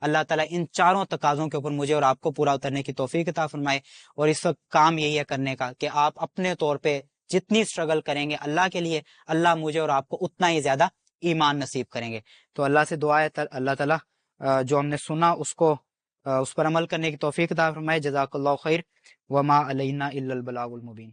اللہ تعالیٰ ان چاروں تقاضوں کے اوپر مجھے اور آپ کو پورا اترنے کی توفیق عطا فرمائے. اور اس وقت کام یہی ہے کرنے کا کہ آپ اپنے طور پہ جتنی سٹرگل کریں گے اللہ کے لیے، اللہ مجھے اور آپ کو اتنا ہی زیادہ ایمان نصیب کریں گے. تو اللہ سے دعا ہے اللہ تعالیٰ جو ہم نے سنا اس پر عمل کرنے کی توفیق عطا فرمائے. جزاک اللہ خیر، وما علینا الا البلاغ المبین.